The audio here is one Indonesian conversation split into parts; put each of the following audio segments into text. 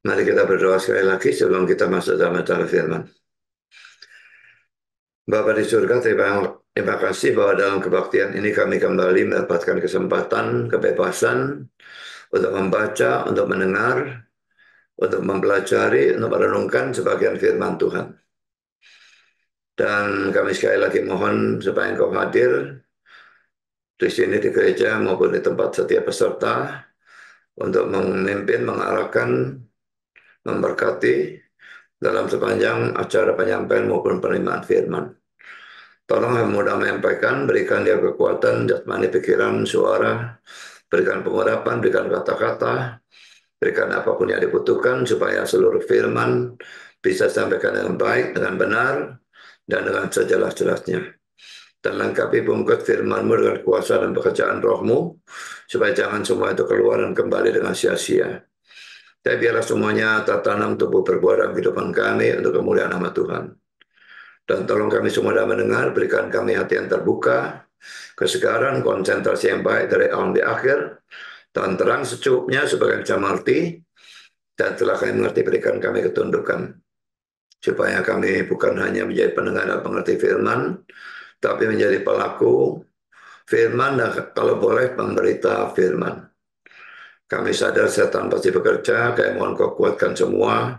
Mari kita berdoa sekali lagi sebelum kita masuk dalam firman. Bapa di surga, terima kasih bahwa dalam kebaktian ini kami kembali mendapatkan kesempatan, kebebasan untuk membaca, untuk mendengar, untuk mempelajari, untuk merenungkan sebagian firman Tuhan. Dan kami sekali lagi mohon supaya Engkau hadir di sini di gereja maupun di tempat setiap peserta untuk memimpin, mengarahkan, memberkati dalam sepanjang acara penyampaian maupun penerimaan firman. Tolong yang mudah menyampaikan, berikan dia kekuatan, jasmani, pikiran, suara, berikan pengurapan, berikan kata-kata, berikan apapun yang dibutuhkan supaya seluruh firman bisa disampaikan dengan baik, dengan benar, dan dengan sejelas-jelasnya. Dan lengkapi bungkus firman-Mu dengan kuasa dan pekerjaan roh-Mu, supaya jangan semua itu keluar dan kembali dengan sia-sia. Tapi biarlah semuanya tertanam tubuh berbuah dalam kehidupan kami untuk kemuliaan nama Tuhan. Dan tolong kami semua dalam mendengar, berikan kami hati yang terbuka, kesegaran, konsentrasi yang baik dari awal di akhir, dan terang secukupnya supaya bisa mengerti, dan setelah kami mengerti, berikan kami ketundukan. Supaya kami bukan hanya menjadi pendengar dan pengerti firman, tapi menjadi pelaku firman dan kalau boleh pemberita firman. Kami sadar setan pasti bekerja, kami mohon Kau kuatkan semua,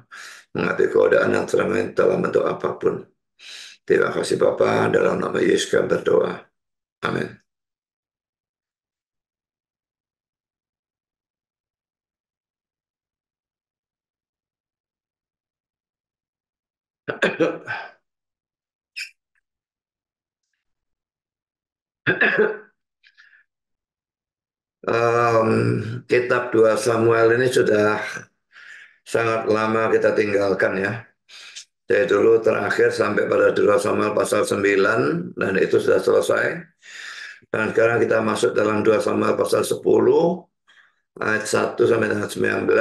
menghadapi godaan dan serangan dalam bentuk apapun. Terima kasih Bapa, dalam nama Yesus kami berdoa. Amin. Um, Kitab 2 Samuel ini sudah sangat lama kita tinggalkan ya. Dari dulu terakhir sampai pada 2 Samuel pasal 9 dan itu sudah selesai. Dan sekarang kita masuk dalam 2 Samuel pasal 10 ayat 1 sampai dengan 19.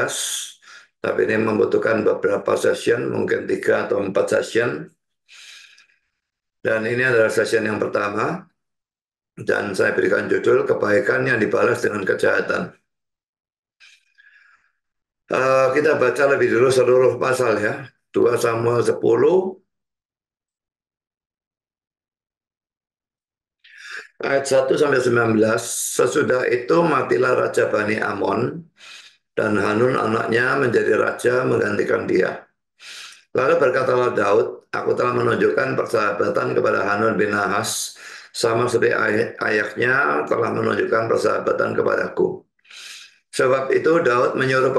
Tapi ini membutuhkan beberapa session, mungkin 3 atau 4 session. Dan ini adalah session yang pertama. Dan saya berikan judul kebaikan yang dibalas dengan kejahatan. Kita baca lebih dulu seluruh pasal ya. 2 Samuel 10 ayat 1 sampai 19. Sesudah itu matilah Raja Bani Amon dan Hanun anaknya menjadi raja menggantikan dia. Lalu berkatalah Daud, aku telah menunjukkan persahabatan kepada Hanun bin Nahas sama seperti ayahnya telah menunjukkan persahabatan kepadaku. Sebab itu Daud menyuruh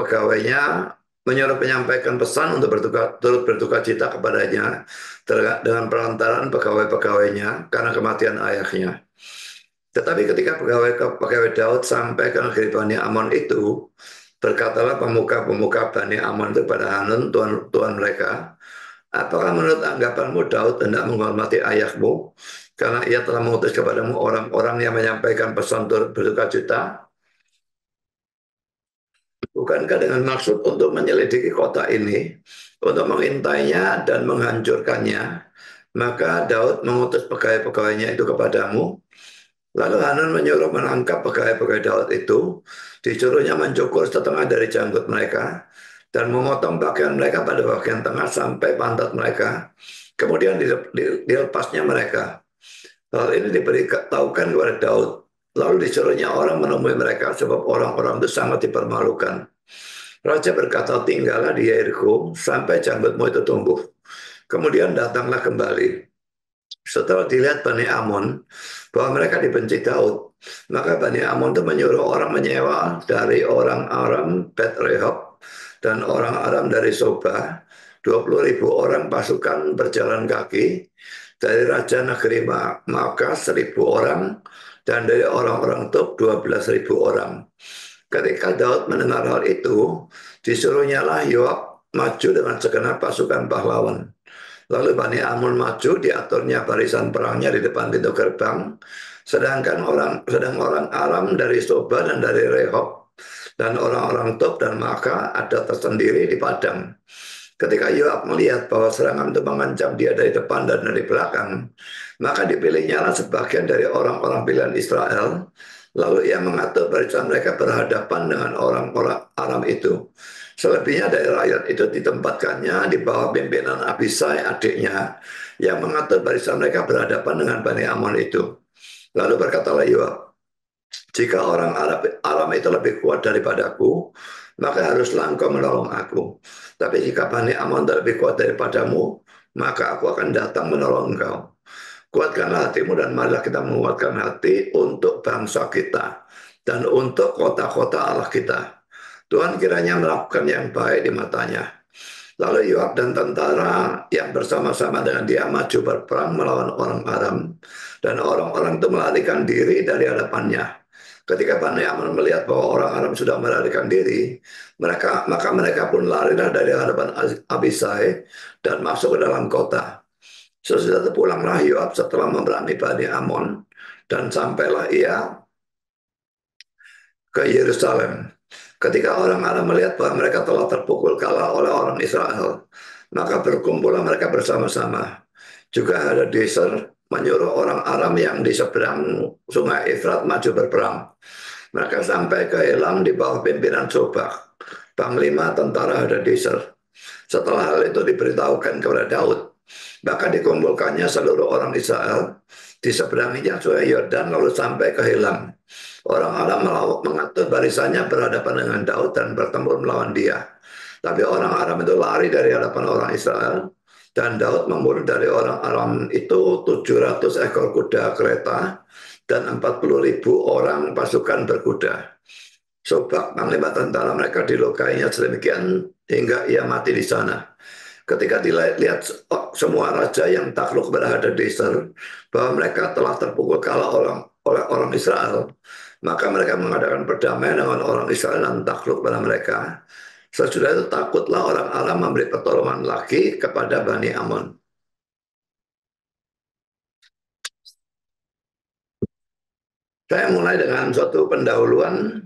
menyampaikan pesan untuk turut berduka cita kepadanya dengan perantaran pegawai-pegawainya karena kematian ayahnya. Tetapi ketika pegawai Daud sampai ke negeri Bani Amon itu, berkatalah pemuka-pemuka Bani Amon itu kepada Hanun, tuan mereka, apakah menurut anggapanmu Daud hendak menghormati ayahmu karena ia telah mengutus kepadamu orang-orang yang menyampaikan pesan turut berduka cita? Bukankah dengan maksud untuk menyelidiki kota ini, untuk mengintainya dan menghancurkannya, maka Daud mengutus pegawai-pegawainya itu kepadamu. Lalu Hanun menyuruh menangkap pegawai-pegawai Daud itu, disuruhnya mencukur setengah dari janggut mereka, dan memotong pakaian mereka pada bagian tengah sampai pantat mereka. Kemudian dilepasnya mereka. Hal ini diberitahukan kepada Daud. Lalu disuruhnya orang menemui mereka sebab orang-orang itu sangat dipermalukan. Raja berkata, tinggallah di Yeriko sampai janggutmu itu tumbuh. Kemudian datanglah kembali. Setelah dilihat Bani Amon bahwa mereka dibenci Daud, maka Bani Amon itu menyuruh orang menyewa dari orang Aram Bet Rehob dan orang Aram dari Soba 20.000 orang pasukan berjalan kaki, dari raja negeri Maakah 1.000 orang, dan dari orang-orang Tob 12.000 orang. Ketika Daud mendengar hal itu, disuruhnya lah Yoab maju dengan segenap pasukan pahlawan. Lalu Bani Amun maju, diaturnya barisan perangnya di depan pintu gerbang, sedang orang Aram dari Soba dan dari Rehob dan orang-orang Tob dan Maka ada tersendiri di padang. Ketika Yoab melihat bahwa serangan itu mengancam dia dari depan dan dari belakang, maka dipilihnya lah sebagian dari orang-orang pilihan Israel. Lalu ia mengatur barisan mereka berhadapan dengan orang-orang Aram itu. Selebihnya dari rakyat itu ditempatkannya di bawah pimpinan Abisai adiknya yang mengatur barisan mereka berhadapan dengan Bani Ammon itu. Lalu berkatalah Yoab, jika orang Aram itu lebih kuat daripadaku, maka haruslah engkau menolong aku. Tapi jika Bani Ammon lebih kuat daripadamu, maka aku akan datang menolong engkau. Kuatkanlah hatimu dan marilah kita menguatkan hati untuk bangsa kita dan untuk kota-kota Allah kita. Tuhan kiranya melakukan yang baik di matanya. Lalu Yoab dan tentara yang bersama-sama dengan dia maju berperang melawan orang Aram. Dan orang-orang itu melarikan diri dari hadapannya. Ketika Bani Ammon melihat bahwa orang Aram sudah melarikan diri, maka mereka pun larilah dari hadapan Abisai dan masuk ke dalam kota. Sesudah itu pulanglah Yoab setelah memerangi Bani Ammon dan sampailah ia ke Yerusalem. Ketika orang Aram melihat bahwa mereka telah terpukul kalah oleh orang Israel, maka berkumpullah mereka bersama-sama. Juga Hadadezer menyuruh orang Aram yang di seberang sungai Efrat maju berperang. Mereka sampai ke Elam di bawah pimpinan Sobak, panglima tentara Hadadezer. Setelah hal itu diberitahukan kepada Daud, maka dikumpulkannya seluruh orang Israel di seberangnya sungai Yordan lalu sampai ke Helam. Orang Aram mengatur barisannya berhadapan dengan Daud dan bertempur melawan dia. Tapi orang Aram itu lari dari hadapan orang Israel dan Daud membunuh dari orang Aram itu 700 ekor kuda kereta dan 40.000 orang pasukan berkuda. Sobak panglima tentara mereka dilukainya sedemikian hingga ia mati di sana. Ketika dilihat semua raja yang takluk kepada Hadadezer bahwa mereka telah terpukul kalah oleh orang Israel, maka mereka mengadakan perdamaian dengan orang Israel dan takluk kepada mereka. Sesudah itu takutlah orang Aram memberi pertolongan lagi kepada Bani Ammon. Saya mulai dengan suatu pendahuluan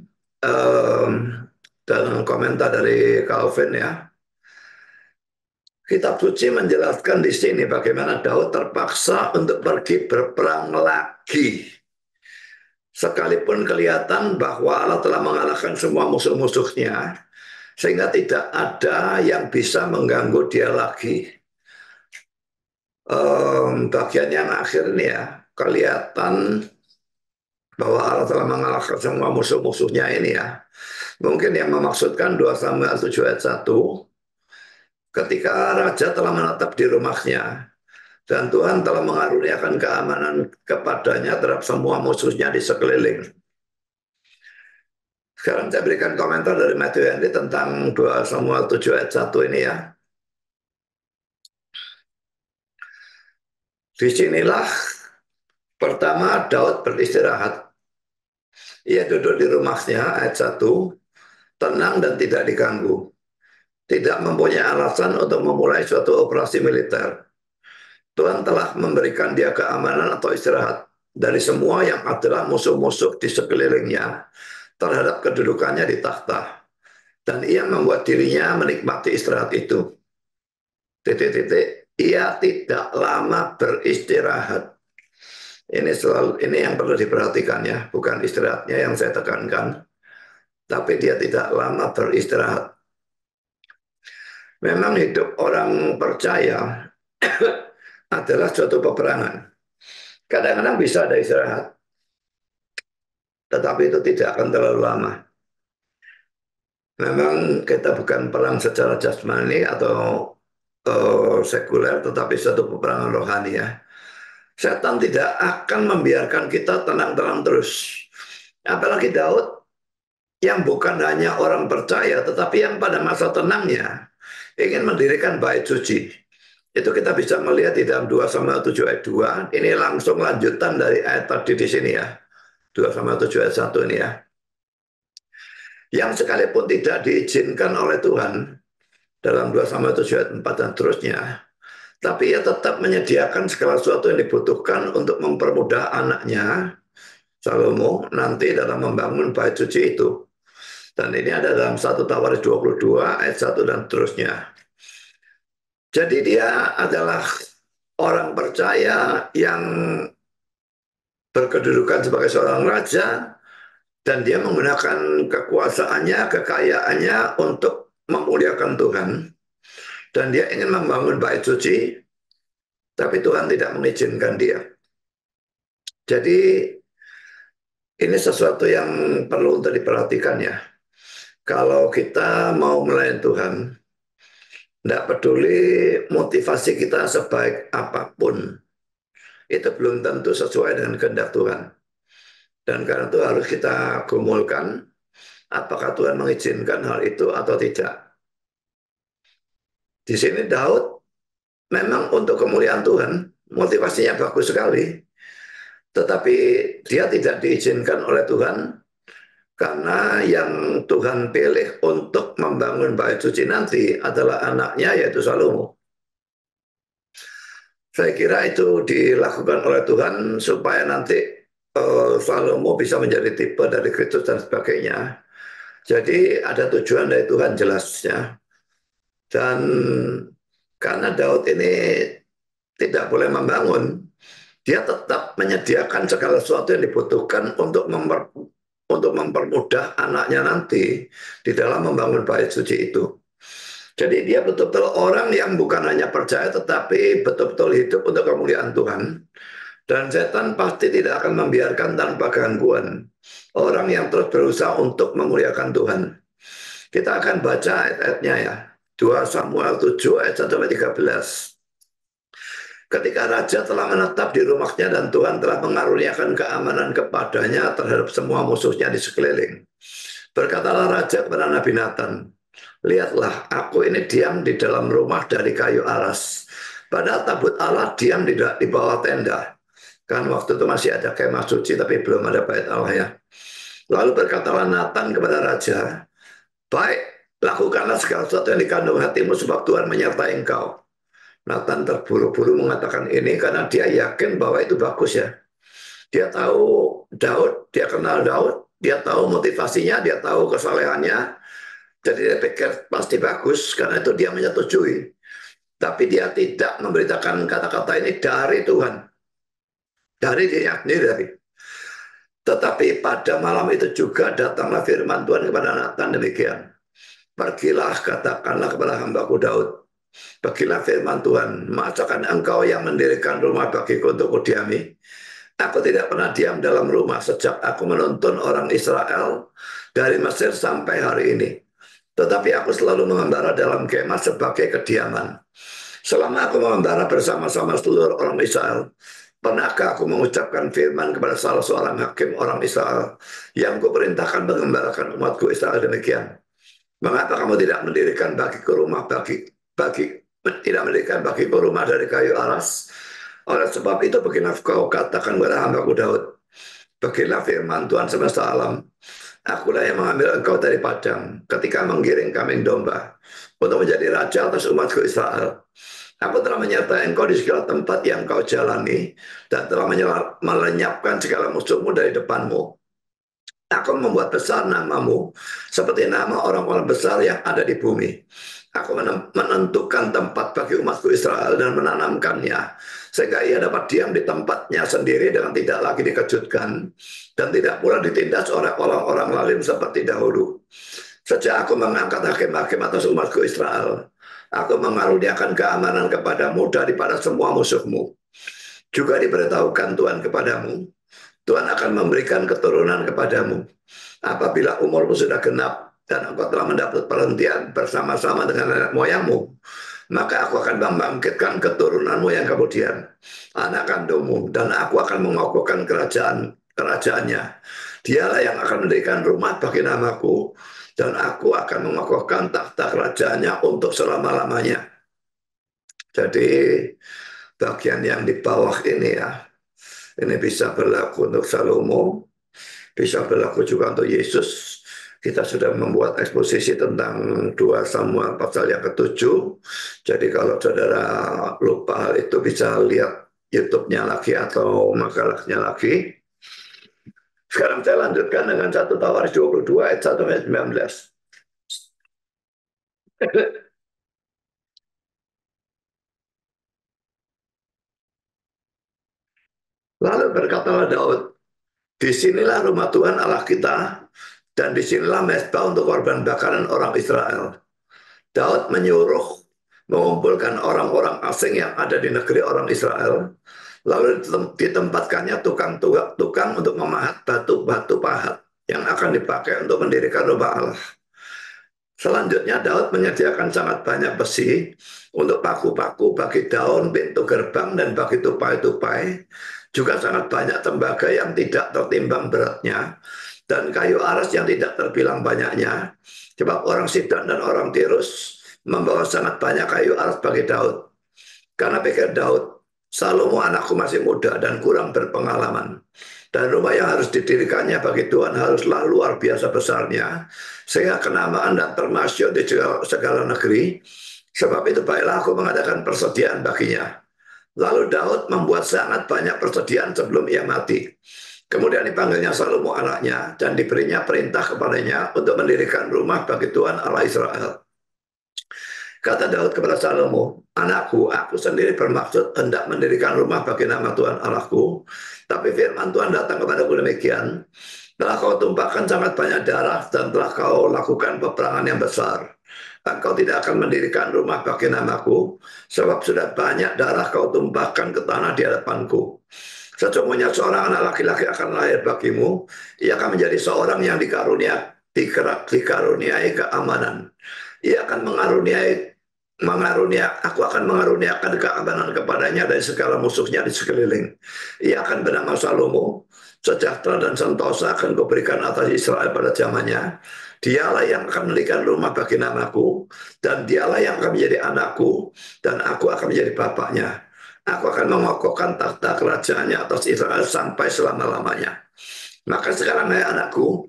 dalam komentar dari Calvin ya. Kitab suci menjelaskan di sini bagaimana Daud terpaksa untuk pergi berperang lagi. Sekalipun kelihatan bahwa Allah telah mengalahkan semua musuh-musuhnya, sehingga tidak ada yang bisa mengganggu dia lagi. Bagian yang akhir ini ya, kelihatan bahwa Allah telah mengalahkan semua musuh-musuhnya ini ya. Mungkin yang memaksudkan 2 Samuel 7 ayat 1, ketika raja telah menetap di rumahnya, dan Tuhan telah mengaruniakan keamanan kepadanya terhadap semua musuhnya di sekeliling. Sekarang saya berikan komentar dari Matthew Henry tentang 2 Samuel 7 ayat 1 ini ya. Disinilah pertama Daud beristirahat. Ia duduk di rumahnya, ayat 1, tenang dan tidak diganggu. Tidak mempunyai alasan untuk memulai suatu operasi militer. Tuhan telah memberikan dia keamanan atau istirahat dari semua yang adalah musuh-musuh di sekelilingnya terhadap kedudukannya di takhta. Dan ia membuat dirinya menikmati istirahat itu. Titik-titik, ia tidak lama beristirahat. Ini yang perlu diperhatikan ya, bukan istirahatnya yang saya tekankan, tapi dia tidak lama beristirahat. Memang hidup orang percaya adalah suatu peperangan. Kadang-kadang bisa ada istirahat, tetapi itu tidak akan terlalu lama. Memang kita bukan perang secara jasmani atau sekuler, tetapi suatu peperangan rohani ya. Setan tidak akan membiarkan kita tenang-tenang terus. Apalagi Daud yang bukan hanya orang percaya, tetapi yang pada masa tenangnya ingin mendirikan bait suci. Itu kita bisa melihat di dalam 2 Samuel 7 ayat 2. Ini langsung lanjutan dari ayat tadi di sini ya. 2 Samuel 7 ayat 1 ini ya. Yang sekalipun tidak diizinkan oleh Tuhan dalam 2 Samuel 7 ayat 4 dan seterusnya, tapi ia tetap menyediakan segala sesuatu yang dibutuhkan untuk mempermudah anaknya Salomo nanti dalam membangun bait suci itu. Dan ini ada dalam 1 Tawaris 22 ayat 1 dan seterusnya. Jadi dia adalah orang percaya yang berkedudukan sebagai seorang raja, dan dia menggunakan kekuasaannya, kekayaannya untuk memuliakan Tuhan dan dia ingin membangun bait suci, tapi Tuhan tidak mengizinkan dia. Jadi ini sesuatu yang perlu untuk diperhatikan ya. Kalau kita mau melayani Tuhan, tidak peduli motivasi kita sebaik apapun, itu belum tentu sesuai dengan kehendak Tuhan. Dan karena itu harus kita gumulkan, apakah Tuhan mengizinkan hal itu atau tidak. Di sini Daud memang untuk kemuliaan Tuhan, motivasinya bagus sekali. Tetapi dia tidak diizinkan oleh Tuhan karena yang Tuhan pilih untuk membangun bait suci nanti adalah anaknya yaitu Salomo. Saya kira itu dilakukan oleh Tuhan supaya nanti Salomo bisa menjadi tipe dari Kristus dan sebagainya. Jadi ada tujuan dari Tuhan jelasnya. Dan karena Daud ini tidak boleh membangun, dia tetap menyediakan segala sesuatu yang dibutuhkan untuk mempermudah anaknya nanti di dalam membangun bait suci itu. Jadi dia betul-betul orang yang bukan hanya percaya tetapi betul-betul hidup untuk kemuliaan Tuhan. Dan setan pasti tidak akan membiarkan tanpa gangguan orang yang terus berusaha untuk memuliakan Tuhan. Kita akan baca ayat-ayatnya ya. 2 Samuel 7 ayat 1-13. Ketika raja telah menetap di rumahnya dan Tuhan telah mengaruniakan keamanan kepadanya terhadap semua musuhnya di sekeliling. Berkatalah raja kepada Nabi Nathan, lihatlah, aku ini diam di dalam rumah dari kayu aras. Padahal tabut Allah diam di bawah tenda. Kan waktu itu masih ada kemah suci tapi belum ada bait Allah ya. Lalu berkatalah Nathan kepada raja, baik, lakukanlah segala sesuatu yang dikandung hatimu sebab Tuhan menyertai engkau. Nathan terburu-buru mengatakan ini karena dia yakin bahwa itu bagus ya. Dia tahu Daud, dia kenal Daud, dia tahu motivasinya, dia tahu kesalehannya. Jadi dia pikir pasti bagus karena itu dia menyetujui. Tapi dia tidak memberitakan kata-kata ini dari Tuhan. Dari dia sendiri. Tetapi pada malam itu juga datanglah firman Tuhan kepada Nathan demikian. Pergilah katakanlah kepada hambaku Daud. Bagilah firman Tuhan, masakan engkau yang mendirikan rumah bagiku untuk kudiami? Aku tidak pernah diam dalam rumah sejak aku menuntun orang Israel dari Mesir sampai hari ini. Tetapi aku selalu mengembara dalam kemah sebagai kediaman. Selama aku mengembara bersama-sama seluruh orang Israel, pernahkah aku mengucapkan firman kepada salah seorang hakim orang Israel yang kuperintahkan mengembalakan umatku Israel demikian? Mengapa kamu tidak mendirikan bagiku rumah tidak mendirikan bagiku rumah dari kayu aras? Oleh sebab itu beginilah kau katakan kepada hambaku Daud, beginilah firman Tuhan semesta alam, akulah yang mengambil engkau dari padang ketika menggiring kambing domba untuk menjadi raja atas umatku Israel. Aku telah menyertai engkau di segala tempat yang kau jalani dan telah melenyapkan segala musuhmu dari depanmu. Aku membuat besar namamu seperti nama orang-orang besar yang ada di bumi. Aku menentukan tempat bagi umatku Israel dan menanamkannya sehingga ia dapat diam di tempatnya sendiri dengan tidak lagi dikejutkan dan tidak pula ditindas oleh orang-orang lalim seperti dahulu. Sejak aku mengangkat hakim-hakim atas umatku Israel, aku mengaruniakan keamanan kepadamu daripada semua musuhmu. Juga diberitahukan Tuhan kepadamu, Tuhan akan memberikan keturunan kepadamu. Apabila umurmu sudah genap dan engkau telah mendapat perhentian bersama-sama dengan nenek moyangmu, maka aku akan membangkitkan keturunanmu yang kemudian, anak kandungmu, dan aku akan mengokohkan kerajaannya. Dialah yang akan mendirikan rumah bagi namaku, dan aku akan mengokohkan takhta kerajaannya untuk selama-lamanya. Jadi bagian yang di bawah ini ya, ini bisa berlaku untuk Salomo, bisa berlaku juga untuk Yesus. Kita sudah membuat eksposisi tentang 2 Samuel pasal yang ke-7. Jadi kalau saudara lupa hal itu bisa lihat YouTube-nya lagi atau makalahnya lagi. Sekarang saya lanjutkan dengan 1 Tawaris 22 ayat 1-19. Lalu berkatalah Daud, disinilah rumah Tuhan Allah kita, dan disinilah mezbah untuk korban bakaran orang Israel. Daud menyuruh mengumpulkan orang-orang asing yang ada di negeri orang Israel, lalu ditempatkannya tukang untuk memahat batu-batu pahat yang akan dipakai untuk mendirikan rumah Allah. Selanjutnya Daud menyediakan sangat banyak besi untuk paku-paku bagi daun pintu gerbang dan bagi tupai-tupai. Juga sangat banyak tembaga yang tidak tertimbang beratnya dan kayu aras yang tidak terbilang banyaknya. Sebab orang Sidon dan orang Tirus membawa sangat banyak kayu aras bagi Daud. Karena pikir Daud, Salomo anakku masih muda dan kurang berpengalaman. Dan rumah yang harus didirikannya bagi Tuhan haruslah luar biasa besarnya, sehingga kenamaan dan termasyhur di segala negeri. Sebab itu baiklah aku mengadakan persediaan baginya. Lalu Daud membuat sangat banyak persediaan sebelum ia mati. Kemudian dipanggilnya Salomo anaknya dan diberinya perintah kepadanya untuk mendirikan rumah bagi Tuhan Allah Israel. Kata Daud kepada Salomo, anakku, aku sendiri bermaksud hendak mendirikan rumah bagi nama Tuhan Allahku. Tapi firman Tuhan datang kepadaku demikian, telah kau tumpahkan sangat banyak darah dan telah kau lakukan peperangan yang besar. Engkau tidak akan mendirikan rumah bagi namaku, sebab sudah banyak darah kau tumpahkan ke tanah di hadapanku. Sesungguhnya seorang anak laki-laki akan lahir bagimu, ia akan menjadi seorang yang dikaruniai keamanan. Ia akan aku akan mengaruniakan keamanan kepadanya dari segala musuhnya di sekeliling. Ia akan bernama Salomo, sejahtera dan sentosa akan kuberikan atas Israel pada zamannya. Dialah yang akan mendirikan rumah bagi namaku, dan dialah yang akan menjadi anakku, dan aku akan menjadi bapaknya. Aku akan mengokohkan takhta kerajaannya atas Israel sampai selama-lamanya. Maka sekarang, hai anakku,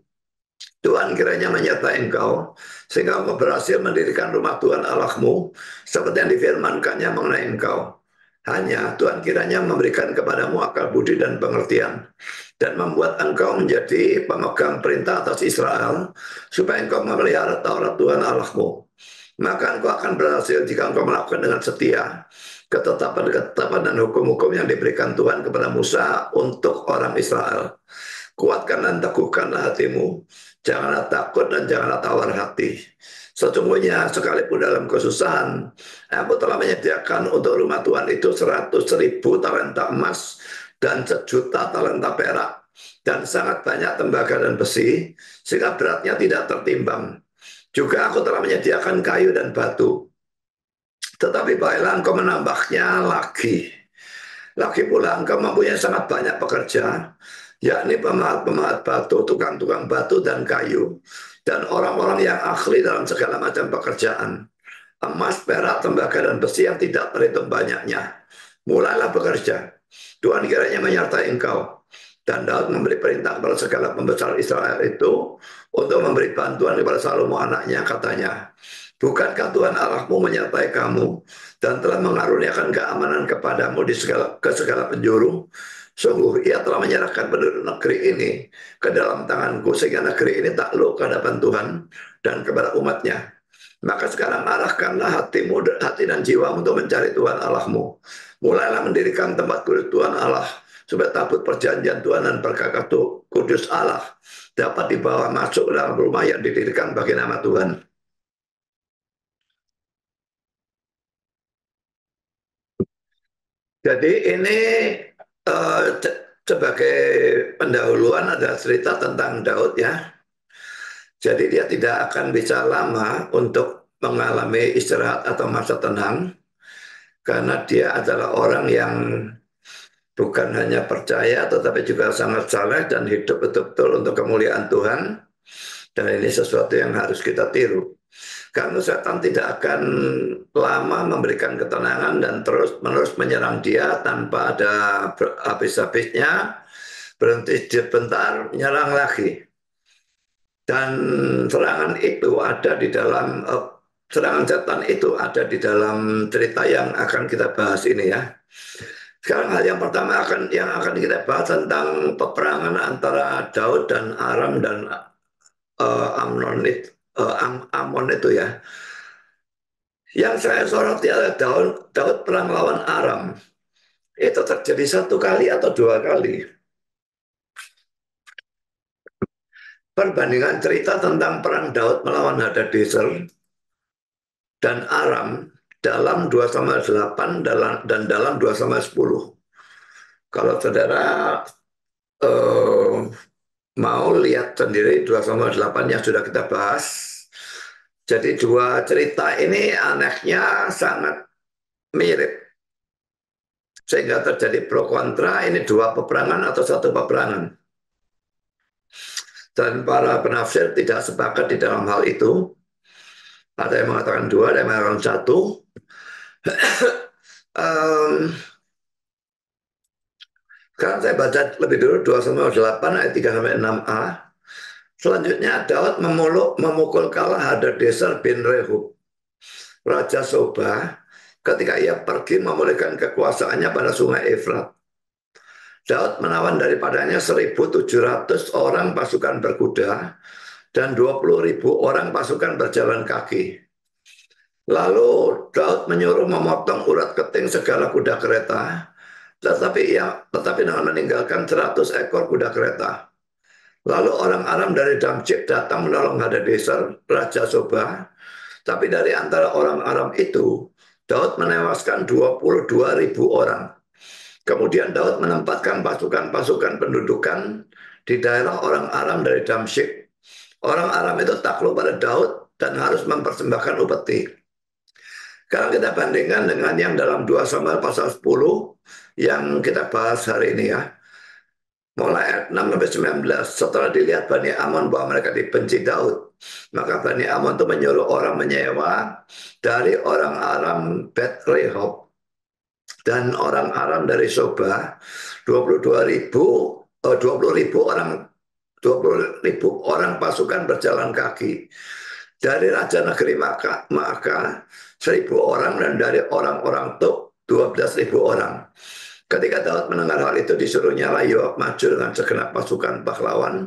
Tuhan kiranya menyertai engkau, sehingga engkau berhasil mendirikan rumah Tuhan Allahmu, seperti yang difirmankannya mengenai engkau. Hanya Tuhan kiranya memberikan kepadamu akal budi dan pengertian, dan membuat engkau menjadi pemegang perintah atas Israel, supaya engkau memelihara Taurat Tuhan Allahmu. Maka engkau akan berhasil jika engkau melakukan dengan setia ketetapan-ketetapan dan hukum-hukum yang diberikan Tuhan kepada Musa untuk orang Israel. Kuatkan dan teguhkanlah hatimu. Janganlah takut dan janganlah tawar hati. Sesungguhnya sekalipun dalam kesusahan, aku telah menyediakan untuk rumah Tuhan itu 100.000 talenta emas dan 1.000.000 talenta perak. Dan sangat banyak tembaga dan besi, sehingga beratnya tidak tertimbang. Juga aku telah menyediakan kayu dan batu. Tetapi baiklah engkau menambahnya lagi. Lagi pula engkau mempunyai sangat banyak pekerja, yakni pemahat-pemahat batu, tukang-tukang batu dan kayu, dan orang-orang yang ahli dalam segala macam pekerjaan. Emas, perak, tembaga, dan besi yang tidak terhitung banyaknya. Mulailah bekerja. Tuhan kiranya menyertai engkau. Dan Daud memberi perintah kepada segala pembesar Israel itu untuk memberi bantuan kepada Salomo anaknya, katanya, bukankah Tuhan Allahmu menyertai kamu dan telah mengaruniakan keamanan kepadamu ke segala penjuru? Sungguh ia telah menyerahkan penduduk negeri ini ke dalam tanganku, sehingga negeri ini takluk ke hadapan Tuhan dan kepada umatnya. Maka sekarang arahkanlah hati dan jiwamu untuk mencari Tuhan Allahmu. Mulailah mendirikan tempat kudus Tuhan Allah, supaya tabut perjanjian Tuhan dan perkakas kudus Allah dapat dibawa masuk dalam rumah yang didirikan bagi nama Tuhan. Jadi ini uh, sebagai pendahuluan ada cerita tentang Daud ya. Jadi dia tidak akan bisa lama untuk mengalami istirahat atau masa tenang, karena dia adalah orang yang bukan hanya percaya tetapi juga sangat saleh dan hidup betul-betul untuk kemuliaan Tuhan. Dan ini sesuatu yang harus kita tiru. Karena setan tidak akan lama memberikan ketenangan dan terus-menerus menyerang dia tanpa ada habis-habisnya, berhenti sebentar, menyerang lagi. Dan serangan itu ada di dalam serangan setan itu ada di dalam cerita yang akan kita bahas ini ya. Sekarang hal yang pertama yang akan kita bahas tentang peperangan antara Daud dan Aram dan Amon itu ya. Yang saya soroti adalah Daud perang lawan Aram. Itu terjadi satu kali atau dua kali. Perbandingan cerita tentang perang Daud melawan Hadadezer dan Aram dalam 2 Samuel 8 dan dalam 2 Samuel 10. Kalau saudara eh, mau lihat sendiri 2 Samuel 8 yang sudah kita bahas. Jadi dua cerita ini anehnya sangat mirip. Sehingga terjadi pro kontra, ini dua peperangan atau satu peperangan. Dan para penafsir tidak sepakat di dalam hal itu. Ada yang mengatakan dua, ada yang mengatakan satu. um, Sekarang saya baca lebih dulu 2 Samuel 8 ayat 3 sampai 6a. Selanjutnya Daud memukul kalah Hadadezer bin Rehub, Raja Soba, ketika ia pergi memulihkan kekuasaannya pada sungai Efrat. Daud menawan daripadanya 1.700 orang pasukan berkuda dan 20.000 orang pasukan berjalan kaki. Lalu Daud menyuruh memotong urat keting segala kuda kereta, tetapi dengan meninggalkan 100 ekor kuda kereta. Lalu orang Aram dari Damsyik datang menolong Hadadezer, Raja Soba. Tapi dari antara orang Aram itu, Daud menewaskan 22.000 orang. Kemudian Daud menempatkan pasukan-pasukan pendudukan di daerah orang Aram dari Damsyik. Orang Aram itu takluk pada Daud dan harus mempersembahkan upeti. Kalau kita bandingkan dengan yang dalam 2 Samuel pasal 10 yang kita bahas hari ini ya. Mulai ayat 6 sampai 19, setelah dilihat Bani Amon bahwa mereka dibenci Daud, maka Bani Amon itu menyuruh orang menyewa dari orang Aram Bet Rehob dan orang Aram dari Soba 20 ribu orang 20.000 orang pasukan berjalan kaki dari raja negeri Maaka 1.000 orang dan dari orang-orang Tob 12.000 orang. Ketika Daud mendengar hal itu, disuruhnya Yoab maju dengan segenap pasukan pahlawan.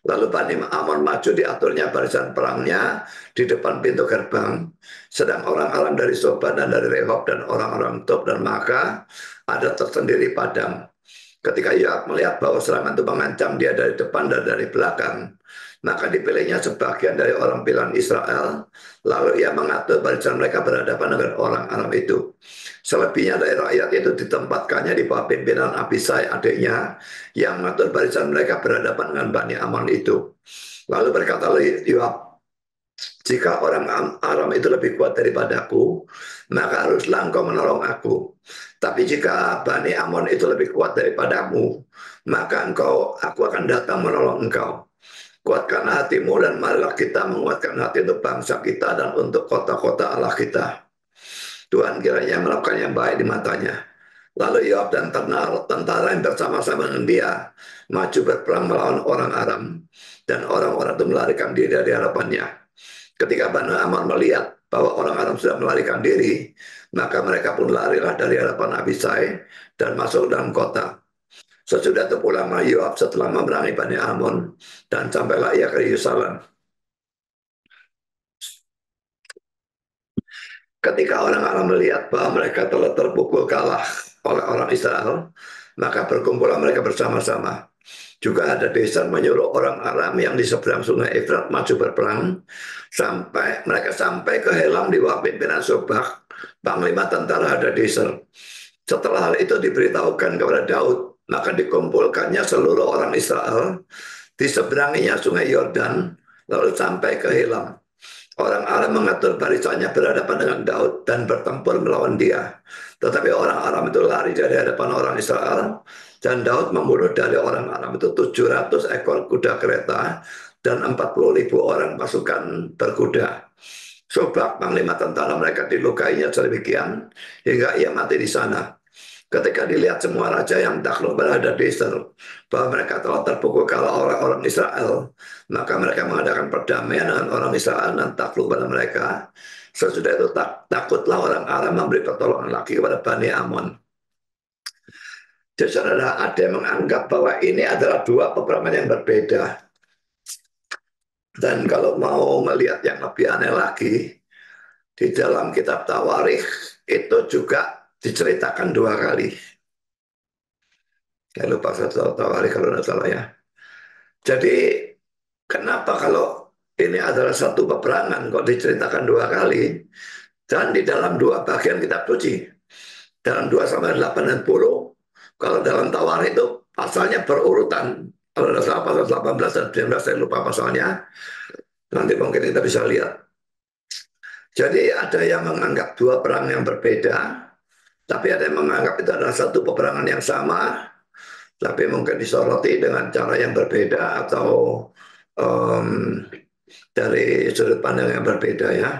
Lalu Bani Amon maju, diaturnya barisan perangnya di depan pintu gerbang. Sedang orang Aram dari Soba dan dari Rehob dan orang-orang Tob dan Maka ada tersendiri padam. Ketika Yoab melihat bahwa serangan itu mengancam dia dari depan dan dari belakang, maka dipilihnya sebagian dari orang pilihan Israel. Lalu ia mengatur barisan mereka berhadapan dengan orang Aram itu. Selebihnya dari rakyat itu ditempatkannya di bawah pimpinan Abisai adiknya yang mengatur barisan mereka berhadapan dengan Bani Amon itu. Lalu berkata Yoab, jika orang Aram itu lebih kuat daripadaku, maka haruslah engkau menolong aku. Tapi jika Bani Amon itu lebih kuat daripadamu, maka aku akan datang menolong engkau. Kuatkan hatimu dan marilah kita menguatkan hati untuk bangsa kita dan untuk kota-kota Allah kita. Tuhan kiranya melakukan yang baik di matanya. Lalu Yoab dan tentara yang bersama-sama dengan dia maju berperang melawan orang Aram, dan orang-orang itu melarikan diri dari hadapannya. Ketika Bani Amon melihat bahwa orang Aram sudah melarikan diri, maka mereka pun larilah dari hadapan Abisai dan masuk dalam kota. Sesudah itu pulanglah Yoab setelah memerangi Bani Amon dan sampailah ia ke Yerusalem. Ketika orang Aram melihat bahwa mereka telah terpukul kalah oleh orang Israel, maka berkumpullah mereka bersama-sama. Juga ada desa menyuruh orang Aram yang di seberang sungai Efrat maju berperang, sampai mereka sampai ke Helam di bawah pimpinan Sobak, panglima tentara Hadadezer. Setelah hal itu diberitahukan kepada Daud, maka dikumpulkannya seluruh orang Israel di seberanginya sungai Yordan, lalu sampai ke Helam. Orang Aram mengatur barisannya berhadapan dengan Daud dan bertempur melawan dia. Tetapi orang Aram itu lari dari hadapan orang Israel, dan Daud membunuh dari orang Aram itu 700 ekor kuda kereta dan 40.000 orang pasukan berkuda. Sobak, panglima tentara mereka, dilukainya sedemikian hingga ia mati di sana. Ketika dilihat semua raja yang takluk pada Hadadezer bahwa mereka telah terpukul kalah oleh orang Israel, maka mereka mengadakan perdamaian dengan orang Israel dan takluk pada mereka. Sesudah itu takutlah orang Aram memberi pertolongan lagi kepada Bani Amon. Jadi saudara, ada yang menganggap bahwa ini adalah dua peperangan yang berbeda. Dan kalau mau melihat yang lebih aneh lagi, di dalam kitab Tawarikh itu juga diceritakan dua kali. Saya lupa satu Tawarikh kalau tidak salah ya. Jadi kenapa kalau ini adalah satu peperangan kok diceritakan dua kali? Dan di dalam dua bagian kitab suci, dalam 2 Samuel 8 dan 10, kalau dalam Tawar itu pasalnya berurutan. Kalau ada salah pasal 18 dan 19, saya lupa pasalnya. Nanti mungkin kita bisa lihat. Jadi ada yang menganggap dua perang yang berbeda, tapi ada yang menganggap itu adalah satu peperangan yang sama, tapi mungkin disoroti dengan cara yang berbeda atau um, dari sudut pandang yang berbeda ya.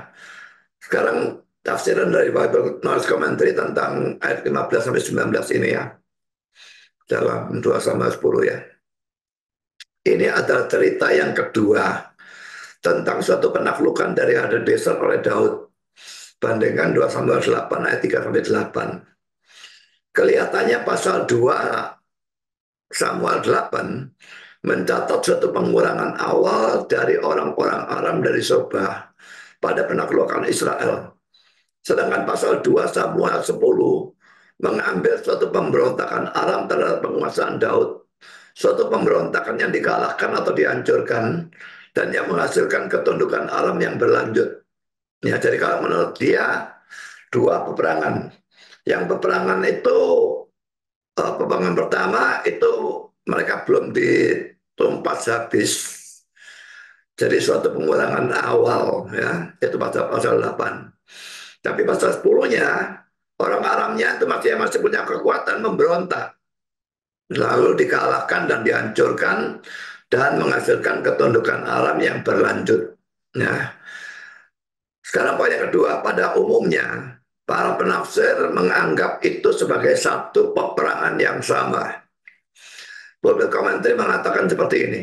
Sekarang tafsiran dari Bible Knowledge Commentary tentang ayat 15 sampai 19 ini ya. Dalam 2 Samuel 10 ya. Ini adalah cerita yang kedua tentang suatu penaklukan dari Hadadezer oleh Daud. Bandingkan 2 Samuel 8 ayat 3 sampai 8. Kelihatannya pasal 2 Samuel 8 mencatat suatu pengurangan awal dari orang-orang Aram dari Sobah pada penaklukan Israel. Sedangkan pasal 2 Samuel 10 mengambil suatu pemberontakan Aram terhadap penguasaan Daud. Suatu pemberontakan yang dikalahkan atau dihancurkan dan yang menghasilkan ketundukan Aram yang berlanjut. Ya, jadi kalau menurut dia dua peperangan. Yang peperangan itu peperangan pertama itu mereka belum ditumpas habis. Jadi suatu pengurangan awal ya, itu pasal 8. Tapi pasal 10-nya orang Aramnya itu masih punya kekuatan memberontak. Lalu dikalahkan dan dihancurkan dan menghasilkan ketundukan Aram yang berlanjut. Ya. Sekarang poin yang kedua, pada umumnya para penafsir menganggap itu sebagai satu peperangan yang sama. Bible Commentary mengatakan seperti ini.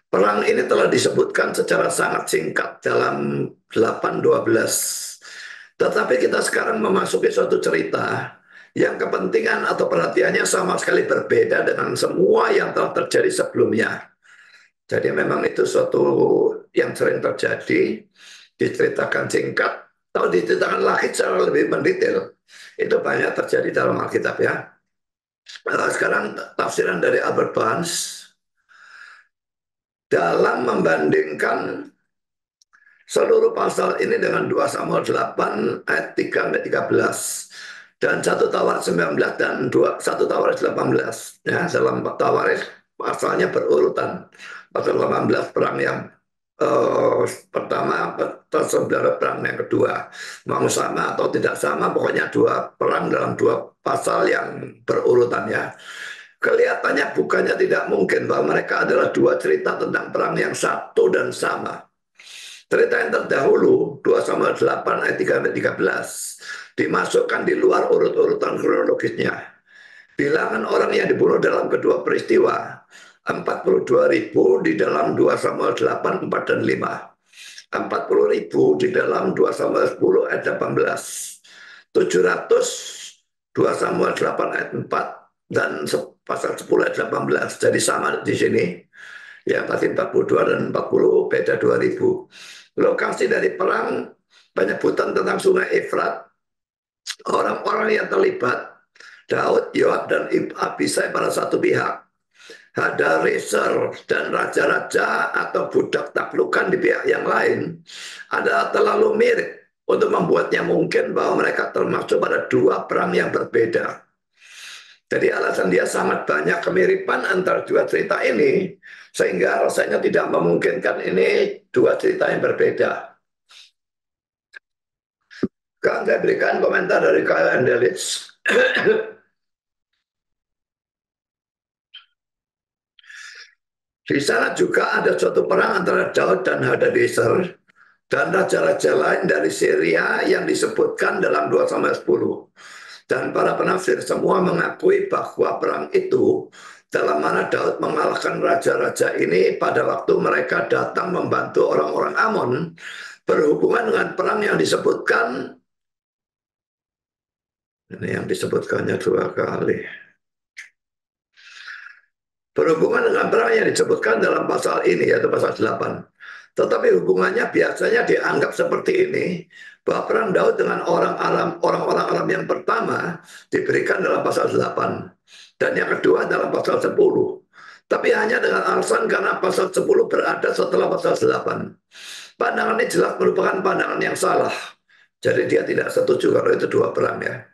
Perang ini telah disebutkan secara sangat singkat dalam 8:12. Tetapi kita sekarang memasuki suatu cerita yang kepentingan atau perhatiannya sama sekali berbeda dengan semua yang telah terjadi sebelumnya. Jadi memang itu suatu yang sering terjadi, diceritakan singkat, atau diceritakan lagi secara lebih mendetail. Itu banyak terjadi dalam Alkitab ya. Sekarang tafsiran dari Albert Barnes dalam membandingkan seluruh pasal ini dengan 2 Samuel 8 ayat 3-13 dan 1 Tawaris 19 dan 1 Tawaris 18. Ya, dalam Tawaris pasalnya berurutan. Pasal 18 perang yang pertama, pasal perang yang kedua. Mau sama atau tidak sama, pokoknya dua perang dalam dua pasal yang berurutan ya. Kelihatannya bukannya tidak mungkin bahwa mereka adalah dua cerita tentang perang yang satu dan sama. Cerita yang terdahulu, 2 Samuel 8 ayat 3-13, dimasukkan di luar urut-urutan kronologisnya. Bilangan orang yang dibunuh dalam kedua peristiwa, 42.000 di dalam 2 Samuel 8, 4 dan 5. 40.000 di dalam 2 Samuel 10 ayat 18. 700 2 Samuel 8 ayat 4 dan pasal 10 ayat 18. Jadi sama di sini. Yang tadi 42 dan 40 beda 2000. Lokasi dari perang, penyebutan tentang sungai Efrat, orang-orang yang terlibat, Daud, Yoab, dan Abisai pada satu pihak. Hadarezer dan raja-raja atau budak taklukan di pihak yang lain adalah terlalu mirip untuk membuatnya mungkin bahwa mereka termasuk pada dua perang yang berbeda. Jadi alasan dia sangat banyak kemiripan antara dua cerita ini, sehingga rasanya tidak memungkinkan ini dua cerita yang berbeda. Sekarang saya berikan komentar dari Kyle Endelitz. Di sana juga ada suatu perang antara Daud dan Hadadezer dan raja-raja lain dari Syria yang disebutkan dalam 2 Samuel 10. Dan para penafsir semua mengakui bahwa perang itu dalam mana Daud mengalahkan raja-raja ini pada waktu mereka datang membantu orang-orang Amon berhubungan dengan perang yang disebutkan. Ini yang disebutkannya dua kali. Berhubungan dengan perang yang disebutkan dalam pasal ini, yaitu pasal 8. Tetapi hubungannya biasanya dianggap seperti ini, bahwa perang Daud dengan orang-orang Aram yang pertama diberikan dalam pasal 8. Dan yang kedua dalam pasal 10. Tapi hanya dengan alasan karena pasal 10 berada setelah pasal 8. Pandangan ini jelas merupakan pandangan yang salah. Jadi dia tidak setuju kalau itu dua perang ya.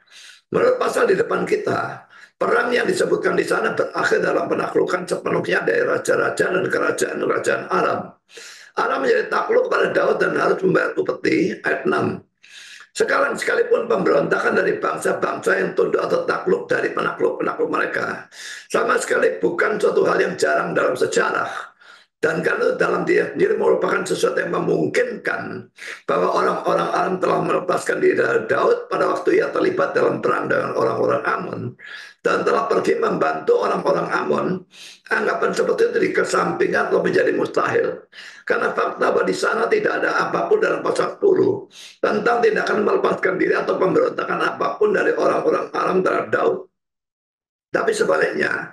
Menurut pasal di depan kita, perang yang disebutkan di sana berakhir dalam penaklukan sepenuhnya dari raja-raja dan kerajaan-kerajaan Aram. Aram menjadi takluk kepada Daud dan harus membayar upeti, ayat 6. Sekalipun pemberontakan dari bangsa-bangsa yang tunduk atau takluk dari penakluk-penakluk mereka, sama sekali bukan suatu hal yang jarang dalam sejarah. Dan karena dalam dia sendiri merupakan sesuatu yang memungkinkan bahwa orang-orang Aram telah melepaskan diri dari Daud pada waktu ia terlibat dalam perang dengan orang-orang Amon dan telah pergi membantu orang-orang Amon, anggapan seperti itu dikesampingkan atau menjadi mustahil. Karena fakta bahwa di sana tidak ada apapun dalam pasal 10 tentang tindakan melepaskan diri atau pemberontakan apapun dari orang-orang Aram terhadap Daud. Tapi sebaliknya,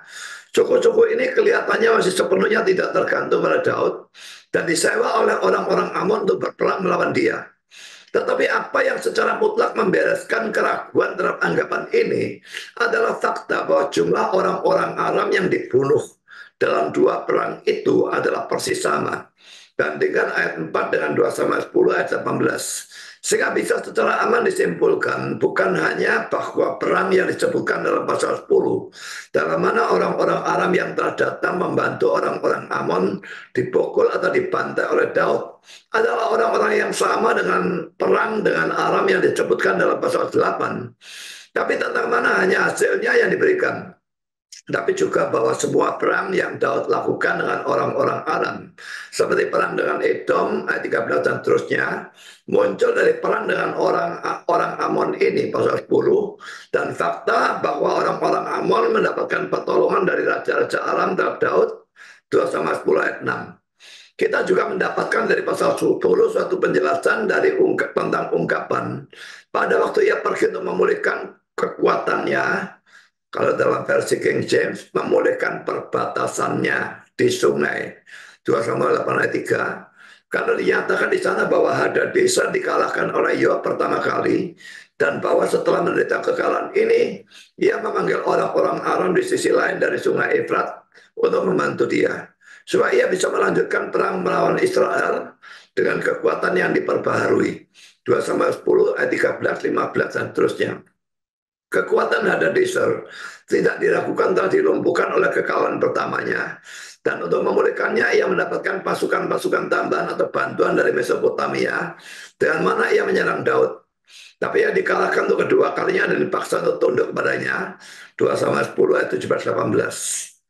suku-suku ini kelihatannya masih sepenuhnya tidak tergantung pada Daud dan disewa oleh orang-orang Amon untuk berperang melawan dia. Tetapi apa yang secara mutlak membereskan keraguan terhadap anggapan ini adalah fakta bahwa jumlah orang-orang Aram yang dibunuh dalam dua perang itu adalah persis sama. Bandingkan ayat 4 dengan 2 Samuel 10 ayat 18. Sehingga bisa secara aman disimpulkan bukan hanya bahwa perang yang disebutkan dalam pasal 10 dalam mana orang-orang Aram yang telah datang membantu orang-orang Amon dipukul atau dibantai oleh Daud adalah orang-orang yang sama dengan perang dengan Aram yang disebutkan dalam pasal 8. Tapi tentang mana hanya hasilnya yang diberikan. Tapi juga bahwa semua perang yang Daud lakukan dengan orang-orang Aram, seperti perang dengan Edom ayat 13 dan terusnya, muncul dari perang dengan orang Amon ini pasal 10, dan fakta bahwa orang-orang Amon mendapatkan pertolongan dari raja-raja Aram terhadap Daud 2 sama 10 ayat 6. Kita juga mendapatkan dari pasal 10 suatu penjelasan dari tentang ungkapan pada waktu ia pergi untuk memulihkan kekuatannya. Kalau dalam versi King James, memulihkan perbatasannya di sungai. 2 Samuel 8 ayat 3. Karena dinyatakan di sana bahwa Hadadezer dikalahkan oleh Yoab pertama kali, dan bahwa setelah menderita kekalahan ini, ia memanggil orang-orang Aram di sisi lain dari sungai Efrat untuk membantu dia. Supaya ia bisa melanjutkan perang melawan Israel dengan kekuatan yang diperbaharui. 2 Samuel 10 ayat 13, 15, dan seterusnya. Kekuatan Hadadezer tidak diragukan telah dilumpuhkan oleh kekalahan pertamanya. Dan untuk memulihkannya, ia mendapatkan pasukan-pasukan tambahan atau bantuan dari Mesopotamia, dengan mana ia menyerang Daud. Tapi ia dikalahkan untuk kedua kalinya dan dipaksa untuk tunduk kepadanya. 2 Samuel 10 ayat 17-18.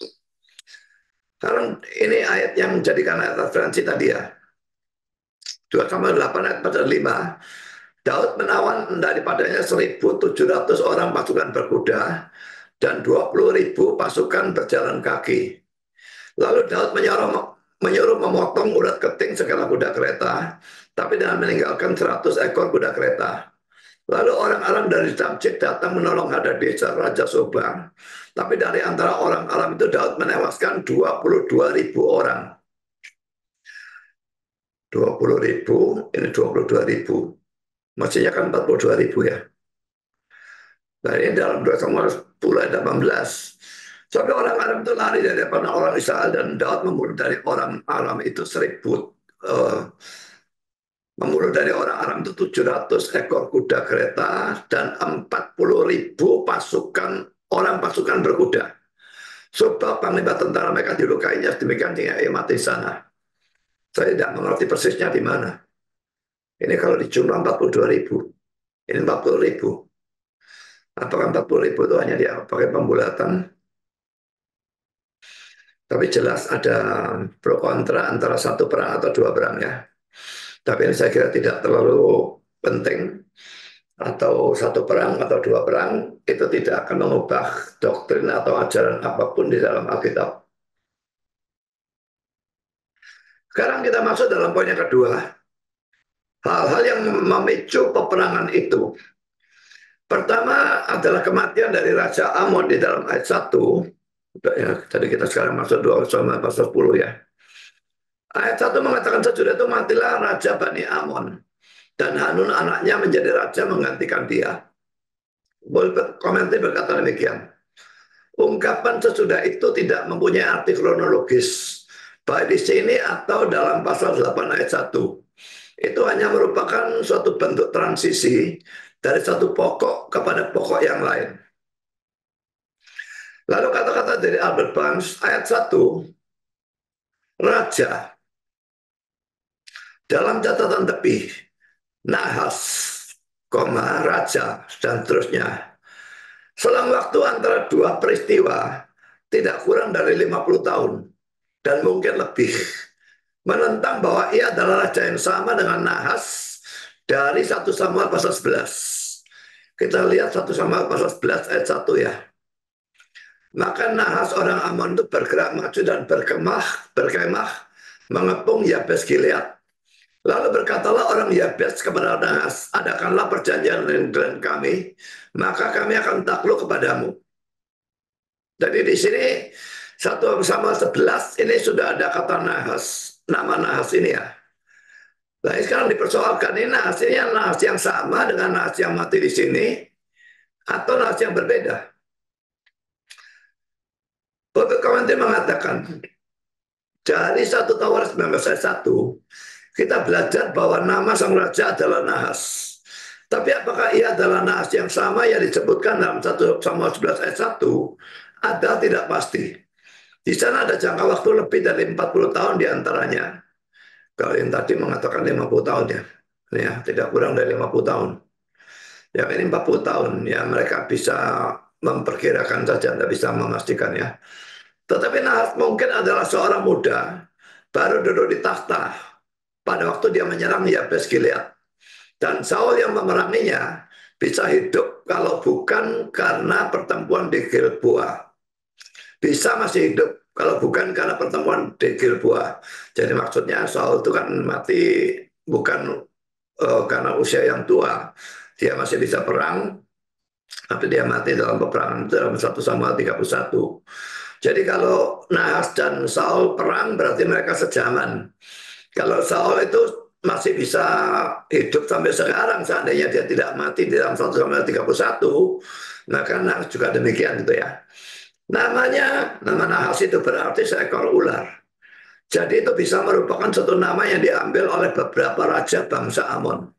Sekarang ini ayat yang menjadikan ayat referensi tadi ya. 2 Samuel 8 ayat 45. Daud menawan daripadanya 1.700 orang pasukan berkuda dan 20.000 pasukan berjalan kaki. Lalu Daud menyuruh memotong urat keting segala kuda kereta, tapi dengan meninggalkan 100 ekor kuda kereta. Lalu orang Aram dari Damsyik datang menolong Hadadezer, Raja Soba. Tapi dari antara orang Aram itu Daud menewaskan 22.000 orang. 20.000, ini 22.000. Maksudnya kan 42.000 ya. Nah ini dalam 2 Samuel 10 ayat 18. Sampai orang Aram itu lari dari hadapan orang Israel dan Daud membunuh dari orang Aram itu 1.000. Membunuh dari orang Aram itu 700 ekor kuda kereta dan 40.000 pasukan berkuda. Sebab panglima tentara mereka dilukainya demikian hingga ia mati sana. Saya tidak mengerti persisnya di mana. Ini kalau dijumlah 42.000. Ini 40.000. Apakah 40.000 itu hanya dia pakai pembulatan? Tapi jelas ada pro kontra antara satu perang atau dua perang ya. Tapi ini saya kira tidak terlalu penting. Atau satu perang atau dua perang itu tidak akan mengubah doktrin atau ajaran apapun di dalam Alkitab. Sekarang kita masuk dalam poin yang kedua. Hal-hal yang memicu peperangan itu. Pertama adalah kematian dari Raja Amon di dalam ayat 1. Ya, jadi kita sekarang masuk 2 Samuel pasal 10 ya. Ayat 1 mengatakan sesudah itu matilah Raja Bani Amon. Dan Hanun anaknya menjadi raja menggantikan dia. Komentar berkata demikian. Ungkapan sesudah itu tidak mempunyai arti kronologis. Baik di sini atau dalam pasal 8 ayat 1. itu hanya merupakan suatu bentuk transisi dari satu pokok kepada pokok yang lain. Lalu kata-kata dari Albert Barnes, ayat 1, raja, dalam catatan tepi, nahas, raja, dan seterusnya. Selang waktu antara dua peristiwa, tidak kurang dari 50 tahun, dan mungkin lebih, menentang bahwa ia adalah raja yang sama dengan Nahas dari 1 Samuel pasal 11. Kita lihat 1 Samuel pasal 11 ayat 1 ya. Maka Nahas orang Ammon itu bergerak maju dan berkemah mengepung Yabes Gilead. Lalu berkatalah orang Yabes kepada Nahas, adakanlah perjanjian dengan kami, maka kami akan takluk kepadamu. Jadi di sini 1 Samuel 11 ini sudah ada kata Nahas, nama Nahas ini ya. Nah sekarang dipersoalkan ini Nahasnya Nahas yang sama dengan Nahas yang mati di sini atau Nahas yang berbeda. Untuk komentar mengatakan dari 1 Tawaris 19 ayat 1 kita belajar bahwa nama sang raja adalah Nahas. Tapi apakah ia adalah Nahas yang sama yang disebutkan dalam 1 Samuel 11 ayat 1 ada tidak pasti. Di sana ada jangka waktu lebih dari 40 tahun diantaranya. Kalau yang tadi mengatakan 50 tahun ya, tidak kurang dari 50 tahun. Ya ini 40 tahun, ya mereka bisa memperkirakan saja, tidak bisa memastikan ya. Tetapi Nahas mungkin adalah seorang muda, baru duduk di takhta pada waktu dia menyerang Yabes Gilead. Dan Saul yang memeranginya bisa hidup kalau bukan karena pertempuran di Gilboa. Bisa masih hidup kalau bukan karena pertemuan di Gilboa. Jadi maksudnya Saul itu kan mati bukan karena usia yang tua. Dia masih bisa perang, tapi dia mati dalam peperangan dalam 1 Samuel 31. Jadi kalau Nahas dan Saul perang berarti mereka sejaman. Kalau Saul itu masih bisa hidup sampai sekarang, seandainya dia tidak mati di dalam 1 Samuel 31, maka Nahas juga demikian gitu ya. Nama Nahas itu berarti seekor ular. Jadi itu bisa merupakan satu nama yang diambil oleh beberapa raja bangsa Amon.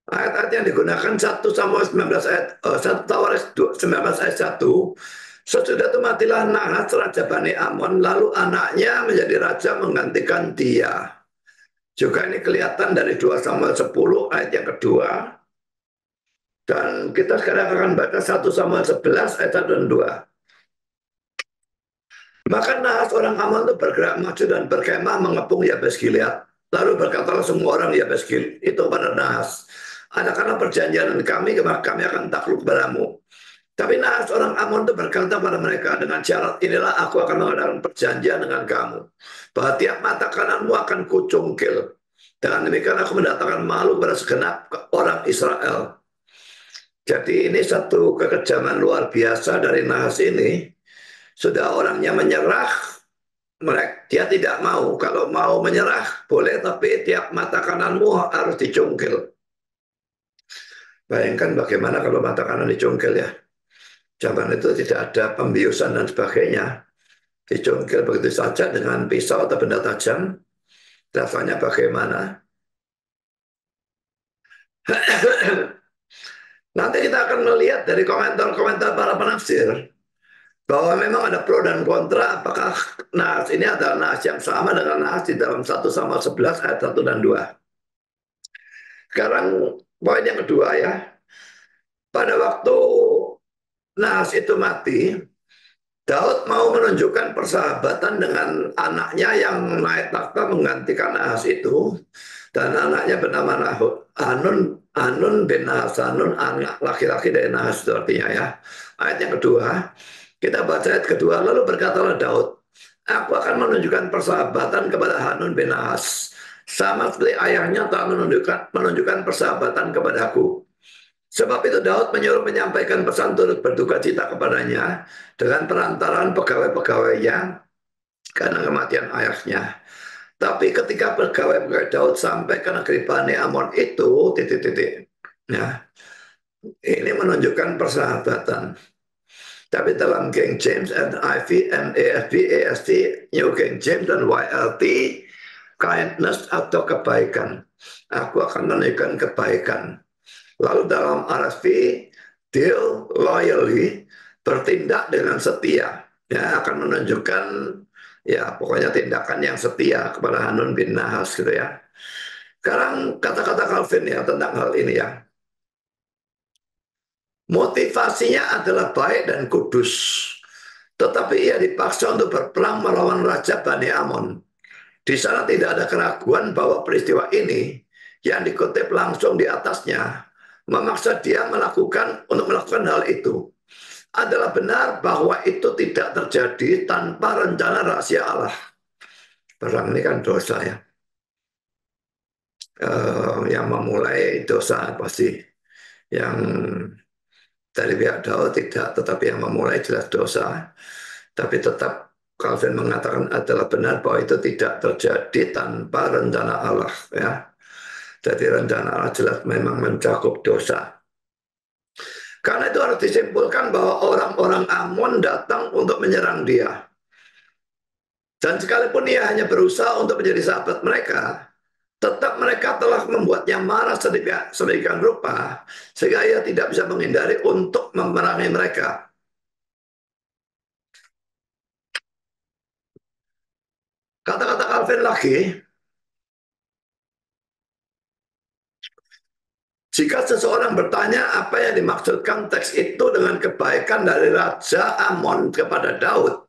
Ayat-ayat yang digunakan 1 Samuel 19 ayat 1 Tawaris 19 ayat 1. Sesudah itu matilah Nahas raja Bani Amon, lalu anaknya menjadi raja menggantikan dia. Juga ini kelihatan dari 2 Samuel 10 ayat yang kedua. Dan kita sekarang akan baca 1 Samuel 11 ayat 1 dan 2. Maka Nahas orang Ammon itu bergerak maju dan berkemah mengepung Yabes Gilead. Lalu berkatalah semua orang Yabes Gilead itu pada Nahas, adakanlah perjanjian kami, maka kami akan takluk kepadamu. Tapi Nahas orang Ammon itu berkata pada mereka, dengan syarat inilah aku akan mengadakan perjanjian dengan kamu, bahwa tiap mata kananmu akan kucungkil. Dengan demikian aku mendatangkan malu kepada segenap orang Israel. Jadi ini satu kekejaman luar biasa dari Nahas ini. Sudah orangnya menyerah, dia tidak mau. Kalau mau menyerah boleh, tapi tiap mata kananmu harus dicungkil. Bayangkan bagaimana kalau mata kanan dicungkil ya. Zaman itu tidak ada pembiusan dan sebagainya. Dicungkil begitu saja dengan pisau atau benda tajam. Rasanya bagaimana? Nanti kita akan melihat dari komentar-komentar para penafsir bahwa memang ada pro dan kontra apakah Nahas ini adalah Nahas yang sama dengan Nahas di dalam 1 Samuel 11 ayat 1 dan 2. Sekarang poin yang kedua ya. Pada waktu Nahas itu mati, Daud mau menunjukkan persahabatan dengan anaknya yang naik takhta menggantikan Nahas itu. Dan anaknya bernama Hanun bin Nahas. Hanun anak laki-laki dari Nahas itu artinya ya. Ayat yang kedua, kita baca ayat kedua, lalu berkatalah Daud, aku akan menunjukkan persahabatan kepada Hanun bin Nahas. Sama seperti ayahnya telah menunjukkan persahabatan kepadaku. Sebab itu Daud menyuruh menyampaikan pesan turut berduka cita kepadanya dengan perantaraan pegawai-pegawainya karena kematian ayahnya. Tapi ketika pegawai-pegawai Daud sampai ke negeri Bani Amon itu, ya, ini menunjukkan persahabatan. Tapi dalam King James, NIV, NASB, ASD, New King James, dan YLT, kindness atau kebaikan. Aku akan menunjukkan kebaikan. Lalu dalam RSV, deal loyally, bertindak dengan setia. Ya, akan menunjukkan ya pokoknya tindakan yang setia kepada Hanun bin Nahas gitu ya. Sekarang kata-kata Calvin ya tentang hal ini ya. Motivasinya adalah baik dan kudus. Tetapi ia dipaksa untuk berperang melawan Raja Bani Amon. Di sana tidak ada keraguan bahwa peristiwa ini yang dikutip langsung di atasnya memaksa dia melakukan hal itu. Adalah benar bahwa itu tidak terjadi tanpa rencana rahasia Allah. Perang ini kan dosa ya. Yang memulai dosa pasti. Yang dari pihak Daud tidak, tetapi yang memulai jelas dosa. Tapi tetap Calvin mengatakan adalah benar bahwa itu tidak terjadi tanpa rencana Allah ya. Jadi rencana Allah jelas memang mencakup dosa. Karena itu harus disimpulkan bahwa orang-orang Amon datang untuk menyerang dia. Dan sekalipun ia hanya berusaha untuk menjadi sahabat mereka, tetap mereka telah membuatnya marah sedemikian rupa, sehingga ia tidak bisa menghindari untuk memerangi mereka. Kata-kata Calvin lagi, jika seseorang bertanya apa yang dimaksudkan teks itu dengan kebaikan dari Raja Amon kepada Daud,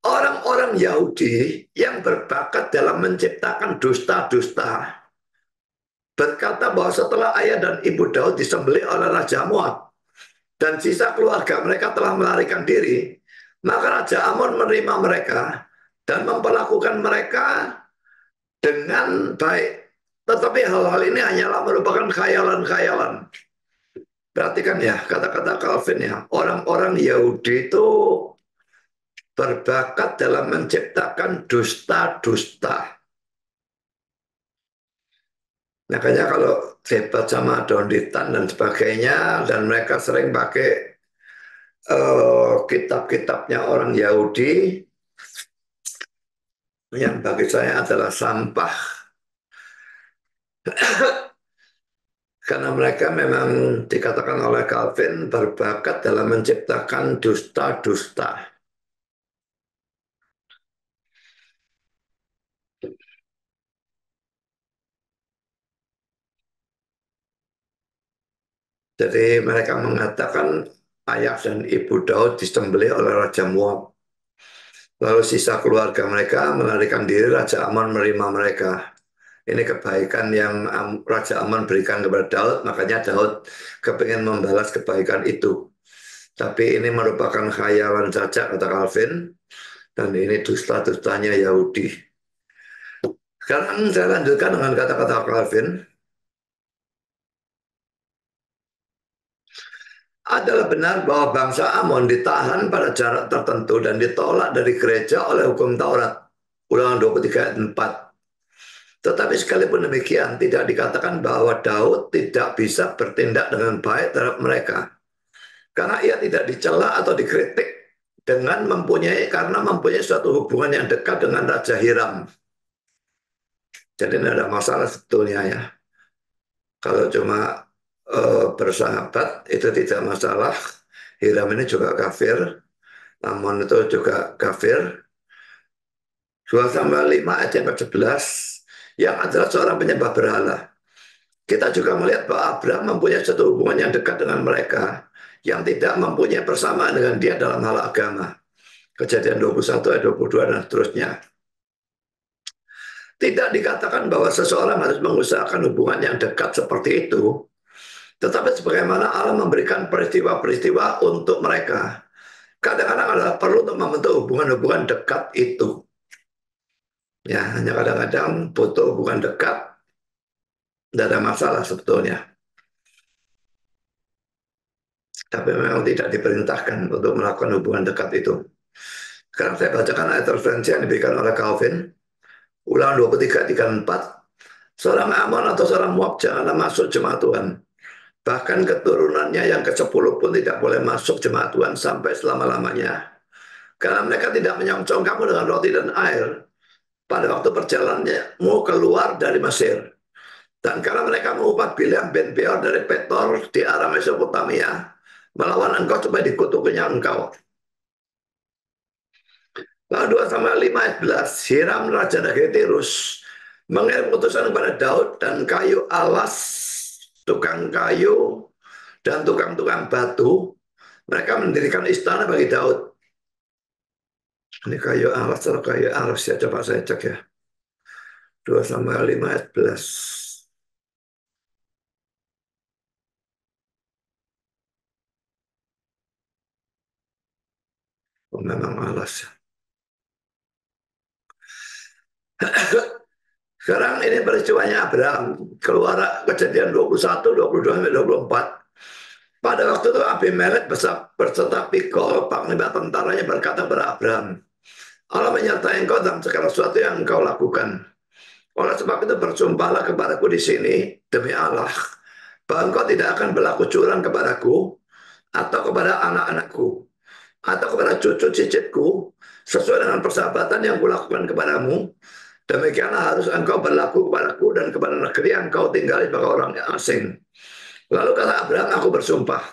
orang-orang Yahudi yang berbakat dalam menciptakan dusta-dusta berkata bahwa setelah ayah dan ibu Daud disembelih oleh Raja Moab dan sisa keluarga mereka telah melarikan diri, maka Raja Amon menerima mereka dan memperlakukan mereka dengan baik. Tetapi hal-hal ini hanyalah merupakan khayalan-khayalan. Perhatikan ya kata-kata Calvin ya. Orang-orang Yahudi itu berbakat dalam menciptakan dusta-dusta. Makanya kalau debat sama Donditan dan sebagainya, dan mereka sering pakai kitab-kitabnya orang Yahudi, yang bagi saya adalah sampah. Karena mereka memang dikatakan oleh Calvin berbakat dalam menciptakan dusta-dusta. Jadi mereka mengatakan ayah dan ibu Daud disembelih oleh Raja Moab. Lalu sisa keluarga mereka melarikan diri, Raja Amon menerima mereka. Ini kebaikan yang Raja Amon berikan kepada Daud, makanya Daud kepingin membalas kebaikan itu. Tapi ini merupakan khayalan saja, kata Calvin, dan ini dusta-dustanya Yahudi. Sekarang saya lanjutkan dengan kata-kata Calvin. Adalah benar bahwa bangsa Amon ditahan pada jarak tertentu dan ditolak dari gereja oleh hukum Taurat. Ulangan 23 ayat 4. Tetapi sekalipun demikian, tidak dikatakan bahwa Daud tidak bisa bertindak dengan baik terhadap mereka. Karena ia tidak dicela atau dikritik karena mempunyai suatu hubungan yang dekat dengan Raja Hiram. Jadi tidak ada masalah sebetulnya ya. Kalau cuma bersahabat itu tidak masalah. Hiram ini juga kafir, Amon itu juga kafir. 2-5 ayat yang ke-11 yang adalah seorang penyembah berhala. Kita juga melihat bahwa Abraham mempunyai satu hubungan yang dekat dengan mereka yang tidak mempunyai persamaan dengan dia dalam hal agama. Kejadian 21 ayat 22 dan seterusnya. Tidak dikatakan bahwa seseorang harus mengusahakan hubungan yang dekat seperti itu. Tetapi sebagaimana Allah memberikan peristiwa-peristiwa untuk mereka, kadang-kadang adalah perlu untuk membentuk hubungan-hubungan dekat itu. Ya, hanya kadang-kadang butuh hubungan dekat, tidak ada masalah sebetulnya. Tapi memang tidak diperintahkan untuk melakukan hubungan dekat itu. Sekarang saya bacakan ayat referensi yang diberikan oleh Calvin. Ulangan 23, 34. Seorang Amon atau seorang Moab janganlah masuk jemaat Tuhan. Bahkan keturunannya yang ke-10 pun tidak boleh masuk jemaat Tuhan sampai selama-lamanya. Karena mereka tidak menyongsong kamu dengan roti dan air. pada waktu perjalanannya mau keluar dari Mesir. Dan karena mereka mengubah Bileam bin Beor dari Petor di arah Mesopotamia, melawan engkau supaya dikutukinya engkau. Lalu 2 Samuel 5 ayat 11, Hiram Raja negeri Tirus mengirim utusan kepada Daud dan kayu alas, tukang kayu, dan tukang-tukang batu. Mereka mendirikan istana bagi Daud. Ini kayu alas atau kayu alas ya, coba saya cek ya. 2 Samuel 5 ayat 11. Oh, memang alas. Sekarang ini peristiwanya Abraham. Keluar Kejadian 21, 22, sampai 24. Pada waktu itu Abimelek berserta Pikol, panglima tentaranya berkata kepada Abraham, Allah menyertai engkau dalam segala sesuatu yang engkau lakukan. Oleh sebab itu bersumpahlah kepadaku di sini, demi Allah, bahwa engkau tidak akan berlaku curang kepadaku, atau kepada anak-anakku, atau kepada cucu cicitku, sesuai dengan persahabatan yang kulakukan kepadamu. Demikianlah harus engkau berlaku kepadaku dan kepada negeri yang engkau tinggali sebagai orang asing. Lalu kata Abraham, aku bersumpah.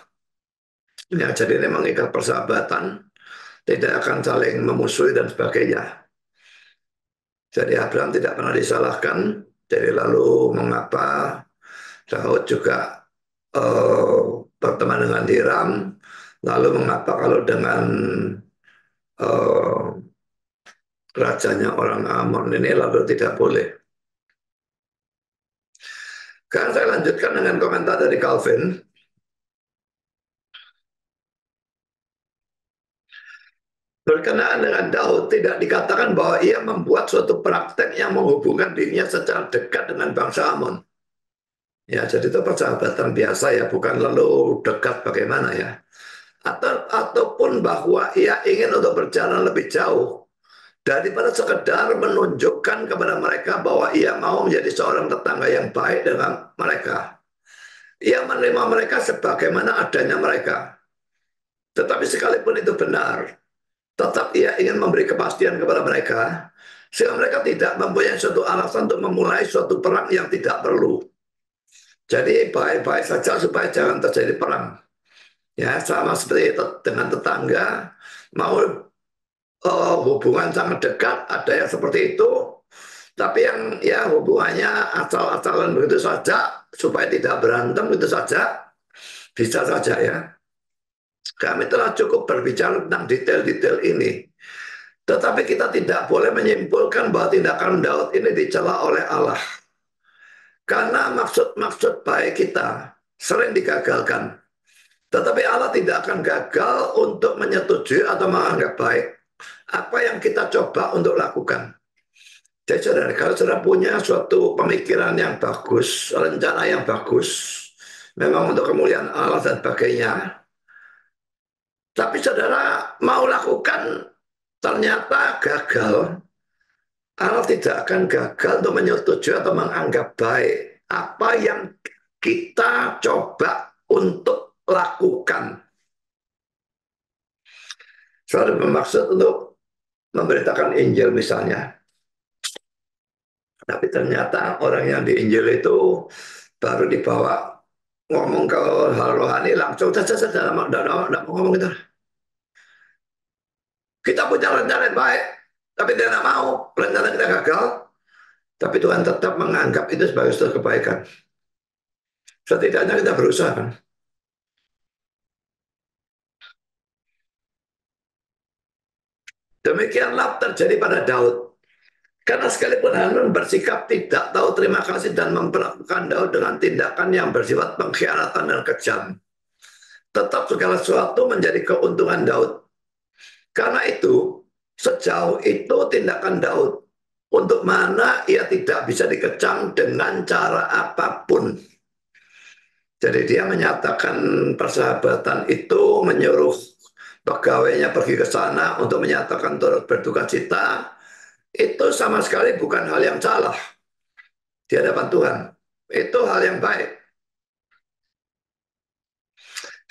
Ya, jadi ini mengikat persahabatan, tidak akan saling memusuhi dan sebagainya. Jadi Abraham tidak pernah disalahkan. Jadi lalu mengapa Daud juga berteman dengan Hiram? Lalu mengapa kalau dengan uh, rajanya orang Amon ini lalu tidak boleh? Sekarang saya lanjutkan dengan komentar dari Calvin. Berkenaan dengan Daud, tidak dikatakan bahwa ia membuat suatu praktek yang menghubungkan dirinya secara dekat dengan bangsa Amon. Ya, jadi itu persahabatan biasa ya, bukan lalu dekat bagaimana ya. Ataupun bahwa ia ingin untuk berjalan lebih jauh daripada sekedar menunjukkan kepada mereka bahwa ia mau menjadi seorang tetangga yang baik dengan mereka. Ia menerima mereka sebagaimana adanya mereka. Tetapi sekalipun itu benar, tetap ia ingin memberi kepastian kepada mereka, sehingga mereka tidak mempunyai suatu alasan untuk memulai suatu perang yang tidak perlu. Jadi baik-baik saja supaya jangan terjadi perang. Ya, sama seperti dengan tetangga, mau hubungan sangat dekat, ada yang seperti itu, tapi yang ya hubungannya asal-asalan begitu saja, supaya tidak berantem begitu saja, bisa saja ya. Kami telah cukup berbicara tentang detail-detail ini. Tetapi kita tidak boleh menyimpulkan bahwa tindakan Daud ini dicela oleh Allah. Karena maksud-maksud baik kita sering digagalkan. Tetapi Allah tidak akan gagal untuk menyetujui atau menganggap baik apa yang kita coba untuk lakukan. Jadi saudara, kalau saudara punya suatu pemikiran yang bagus, rencana yang bagus, memang untuk kemuliaan Allah dan sebagainya, tapi saudara mau lakukan ternyata gagal, Allah tidak akan gagal untuk menyetujui atau menganggap baik apa yang kita coba untuk lakukan. Selalu bermaksud untuk memberitakan Injil misalnya. Tapi ternyata orang yang di Injil itu baru dibawa ngomong ke hal rohani langsung saja tidak mau ngomong itu. Kita punya rencana yang baik, tapi dia tidak mau, rencana kita gagal. Tapi Tuhan tetap menganggap itu sebagai suatu kebaikan. Setidaknya kita berusaha kan. Demikianlah terjadi pada Daud. Karena sekalipun Hanun bersikap tidak tahu terima kasih dan memperlakukan Daud dengan tindakan yang bersifat pengkhianatan dan kejam, tetap segala sesuatu menjadi keuntungan Daud. Karena itu, sejauh itu tindakan Daud, untuk mana ia tidak bisa dikecam dengan cara apapun. Jadi dia menyatakan persahabatan itu, menyuruh pegawainya pergi ke sana untuk menyatakan turut berduka cita, itu sama sekali bukan hal yang salah di hadapan Tuhan. Itu hal yang baik.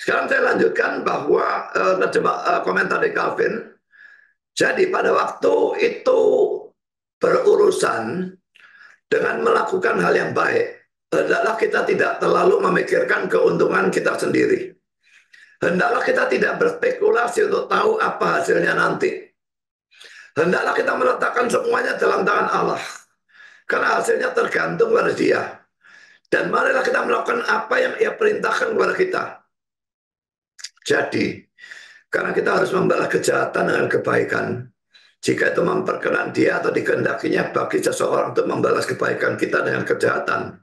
Sekarang saya lanjutkan bahwa komentar dari Calvin. Jadi pada waktu itu berurusan dengan melakukan hal yang baik, hendaklah kita tidak terlalu memikirkan keuntungan kita sendiri. Hendaklah kita tidak berspekulasi untuk tahu apa hasilnya nanti. Hendaklah kita meletakkan semuanya dalam tangan Allah. Karena hasilnya tergantung pada Dia. Dan marilah kita melakukan apa yang Ia perintahkan kepada kita. Jadi, karena kita harus membalas kejahatan dengan kebaikan. Jika itu memperkenan Dia atau dikehendakinya bagi seseorang untuk membalas kebaikan kita dengan kejahatan.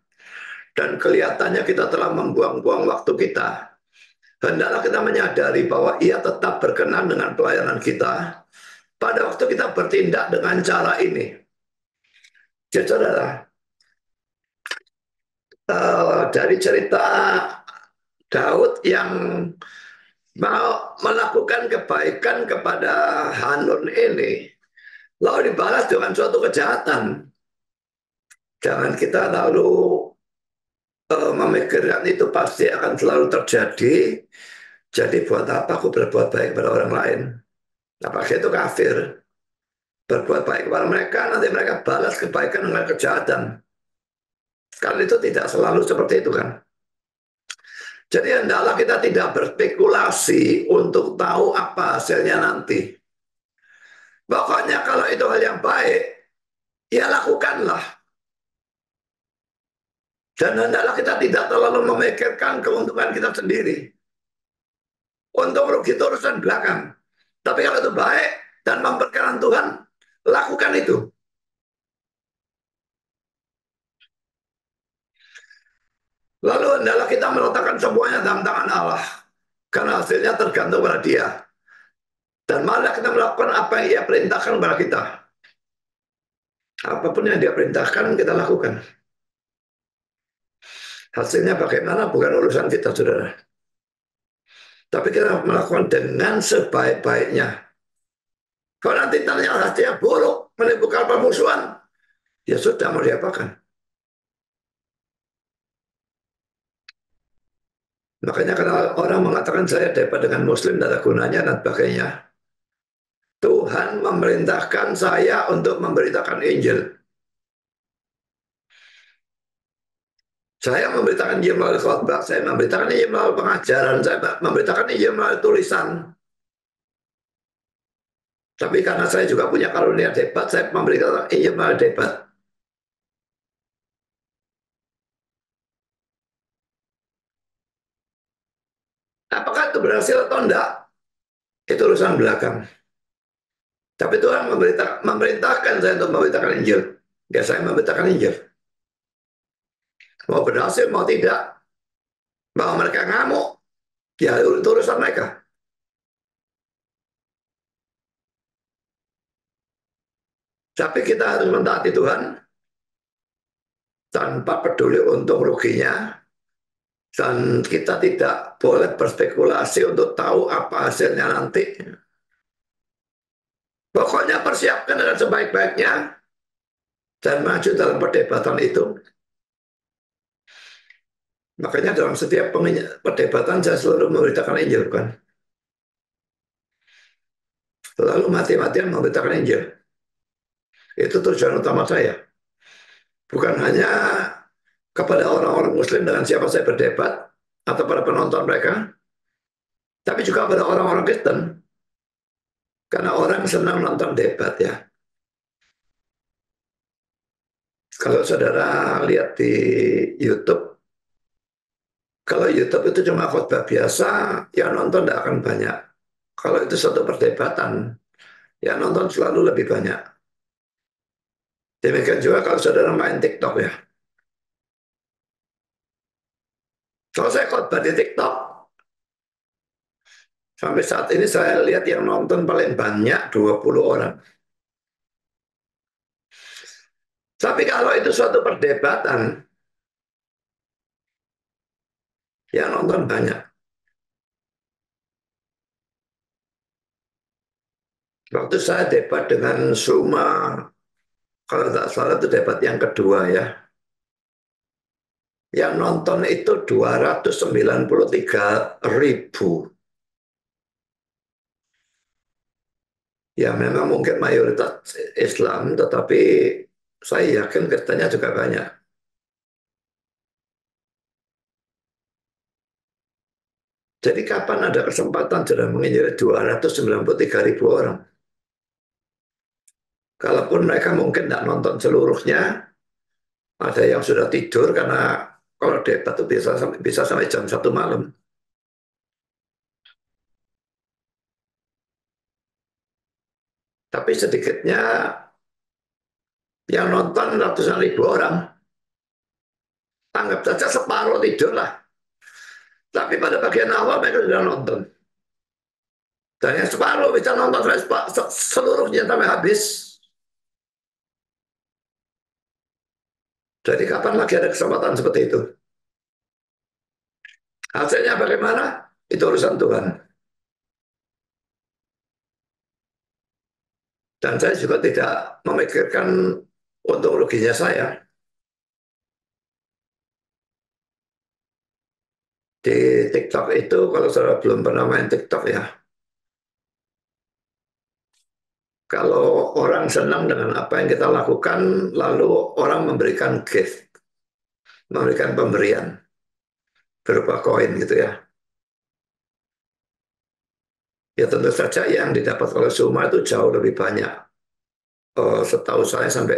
Dan kelihatannya kita telah membuang-buang waktu kita. Hendaklah kita menyadari bahwa Ia tetap berkenan dengan pelayanan kita pada waktu kita bertindak dengan cara ini. Jadi saudara, dari cerita Daud yang mau melakukan kebaikan kepada Hanun ini, lalu dibalas dengan suatu kejahatan. Jangan kita lalu memikirkan itu pasti akan selalu terjadi. Jadi buat apa aku berbuat baik kepada orang lain? Apakah itu kafir? Berbuat baik kepada mereka, nanti mereka balas kebaikan dengan kejahatan. Kan itu tidak selalu seperti itu kan. Jadi hendaklah kita tidak berspekulasi untuk tahu apa hasilnya nanti. Pokoknya kalau itu hal yang baik, ya lakukanlah. Dan hendaklah kita tidak terlalu memikirkan keuntungan kita sendiri. Untung rugi itu urusan belakang. Tapi kalau itu baik dan memperkenan Tuhan, lakukan itu. Lalu hendaklah kita meletakkan semuanya dalam tangan Allah. Karena hasilnya tergantung pada Dia. Dan marilah kita melakukan apa yang Ia perintahkan kepada kita. Apapun yang Dia perintahkan, kita lakukan. Hasilnya bagaimana bukan urusan kita, saudara. Tapi kita melakukan dengan sebaik-baiknya. Kalau nanti ternyata hasilnya buruk, menimbulkan permusuhan, ya sudah, mau diapakan. Makanya kalau orang mengatakan saya debat dengan Muslim, tidak ada gunanya dan sebagainya. Tuhan memerintahkan saya untuk memberitakan Injil. Saya memberitakan Injil melalui khotbah, saya memberitakan Injil melalui pengajaran, saya memberitakan Injil melalui tulisan. Tapi karena saya juga punya karunia debat, saya memberitakan Injil melalui debat. Apakah itu berhasil atau enggak? Itu urusan belakang. Tapi Tuhan memerintahkan saya untuk memberitakan Injil. Ya saya memberitakan Injil. Mau berhasil, mau tidak. Mau mereka ngamuk, ya itu urusan mereka. Tapi kita harus mentaati Tuhan tanpa peduli untung ruginya. Dan kita tidak boleh berspekulasi untuk tahu apa hasilnya nanti. Pokoknya persiapkan dengan sebaik-baiknya dan maju dalam perdebatan itu. Makanya dalam setiap perdebatan saya selalu memberitakan Injil, kan? Lalu mati-matian memberitakan Injil. Itu tujuan utama saya. Bukan hanya kepada orang-orang Muslim dengan siapa saya berdebat, atau para penonton mereka, tapi juga pada orang-orang Kristen. Karena orang senang nonton debat ya. Kalau saudara lihat di YouTube, kalau YouTube itu cuma khotbah biasa, yang nonton tidak akan banyak. Kalau itu suatu perdebatan, yang nonton selalu lebih banyak. Demikian juga kalau saudara main TikTok ya. Kalau saya khotbah di TikTok, sampai saat ini saya lihat yang nonton paling banyak 20 orang. Tapi kalau itu suatu perdebatan, yang nonton banyak. Waktu saya debat dengan Suma, kalau tak salah itu debat yang kedua ya. Yang nonton itu 293.000. Ya memang mungkin mayoritas Islam, tetapi saya yakin Kristennya juga banyak. Jadi kapan ada kesempatan sudah menginjil 293.000 orang? Kalaupun mereka mungkin tidak nonton seluruhnya, ada yang sudah tidur karena kalau debat itu bisa sampai jam 1 malam. Tapi sedikitnya yang nonton ratusan ribu orang, anggap saja separuh tidur lah. Tapi pada bagian awal mereka sudah nonton. Dan yang separuh bisa nonton seluruhnya sampai habis. Jadi kapan lagi ada kesempatan seperti itu? Hasilnya bagaimana? Itu urusan Tuhan. Dan saya juga tidak memikirkan untung ruginya saya. Di TikTok itu, kalau saya belum pernah main TikTok ya, kalau orang senang dengan apa yang kita lakukan, lalu orang memberikan gift, memberikan pemberian berupa koin gitu ya. Ya tentu saja yang didapat oleh Suma itu jauh lebih banyak. Setahu saya sampai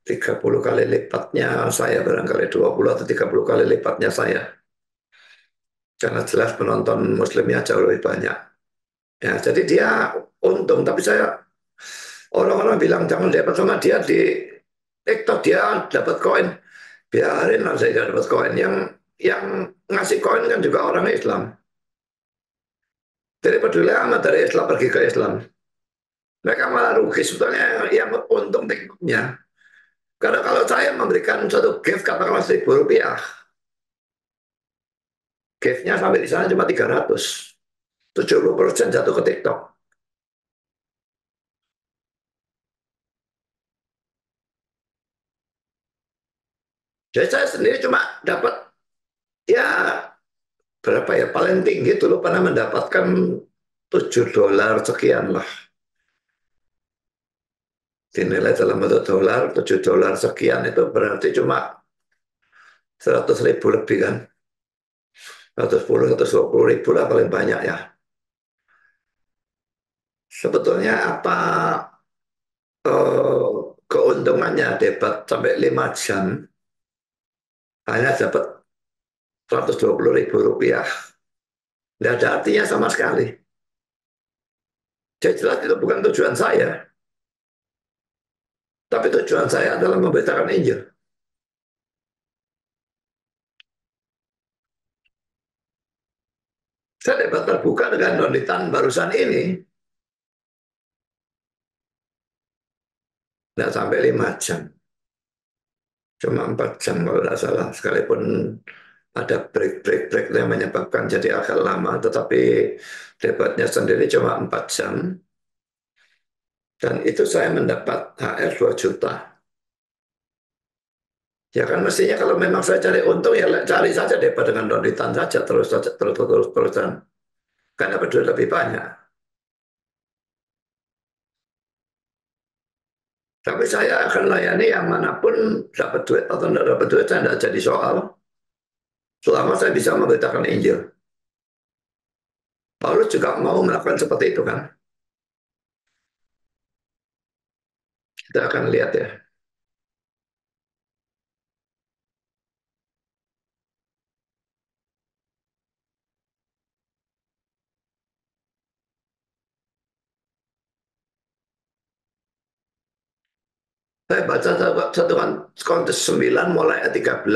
30 kali lipatnya saya, barangkali 20 atau 30 kali lipatnya saya. Karena jelas penonton muslimnya jauh lebih banyak. Ya, jadi dia untung, tapi orang-orang bilang jangan dapat sama dia di TikTok, dia dapat koin. Biarin lah saya dapat koin. Yang ngasih koin kan juga orang Islam. Jadi peduli amat dari Islam pergi ke Islam. Mereka malah rugi sebetulnya yang untung TikToknya. Karena kalau saya memberikan satu gift katakanlah 1.000 rupiah, giftnya sampai di sana cuma 300. 70% jatuh ke TikTok. Jadi saya sendiri cuma dapat ya berapa ya, paling tinggi dulu pernah mendapatkan $7 sekian lah. Dinilai dalam bentuk dolar, $7 sekian itu berarti cuma 100.000 lebih kan. 110, 120 ribu lah paling banyak ya. Sebetulnya apa eh, keuntungannya debat sampai 5 jam hanya dapat 120.000 rupiah. Tidak ada artinya sama sekali. Jadi jelas itu bukan tujuan saya. Tapi tujuan saya adalah memberitakan Injil. Saya debat terbuka dengan Nonditan barusan ini. Tidak sampai 5 jam. Cuma 4 jam kalau tidak salah. Sekalipun ada break-break yang menyebabkan jadi agak lama. Tetapi debatnya sendiri cuma 4 jam. Dan itu saya mendapat HR 2 juta. Ya kan mestinya kalau memang saya cari untung ya cari saja debat dengan Nonditan saja terus-terusan. Karena berdua lebih banyak. Tapi saya akan layani yang manapun dapat duit atau tidak dapat duit, saya tidak jadi soal. Selama saya bisa memberitakan Injil. Paulus juga mau melakukan seperti itu kan. Kita akan lihat ya. Saya baca satu Korintus 9 mulai ayat 13.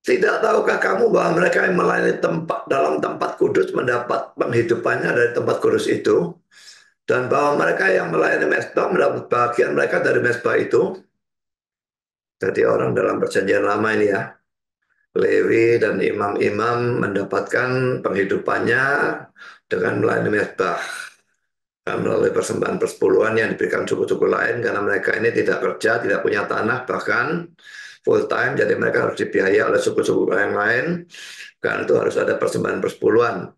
Tidak tahukah kamu bahwa mereka yang melayani tempat dalam tempat kudus mendapat penghidupannya dari tempat kudus itu, dan bahwa mereka yang melayani mesbah mendapat bagian mereka dari mesbah itu. Jadi orang dalam perjanjian lama ini ya, Lewi dan imam-imam mendapatkan penghidupannya dengan melayani mesbah, melalui persembahan persepuluhan yang diberikan suku-suku lain, karena mereka ini tidak kerja, tidak punya tanah, bahkan full time, jadi mereka harus dibiayai oleh suku-suku yang lain, karena itu harus ada persembahan persepuluhan.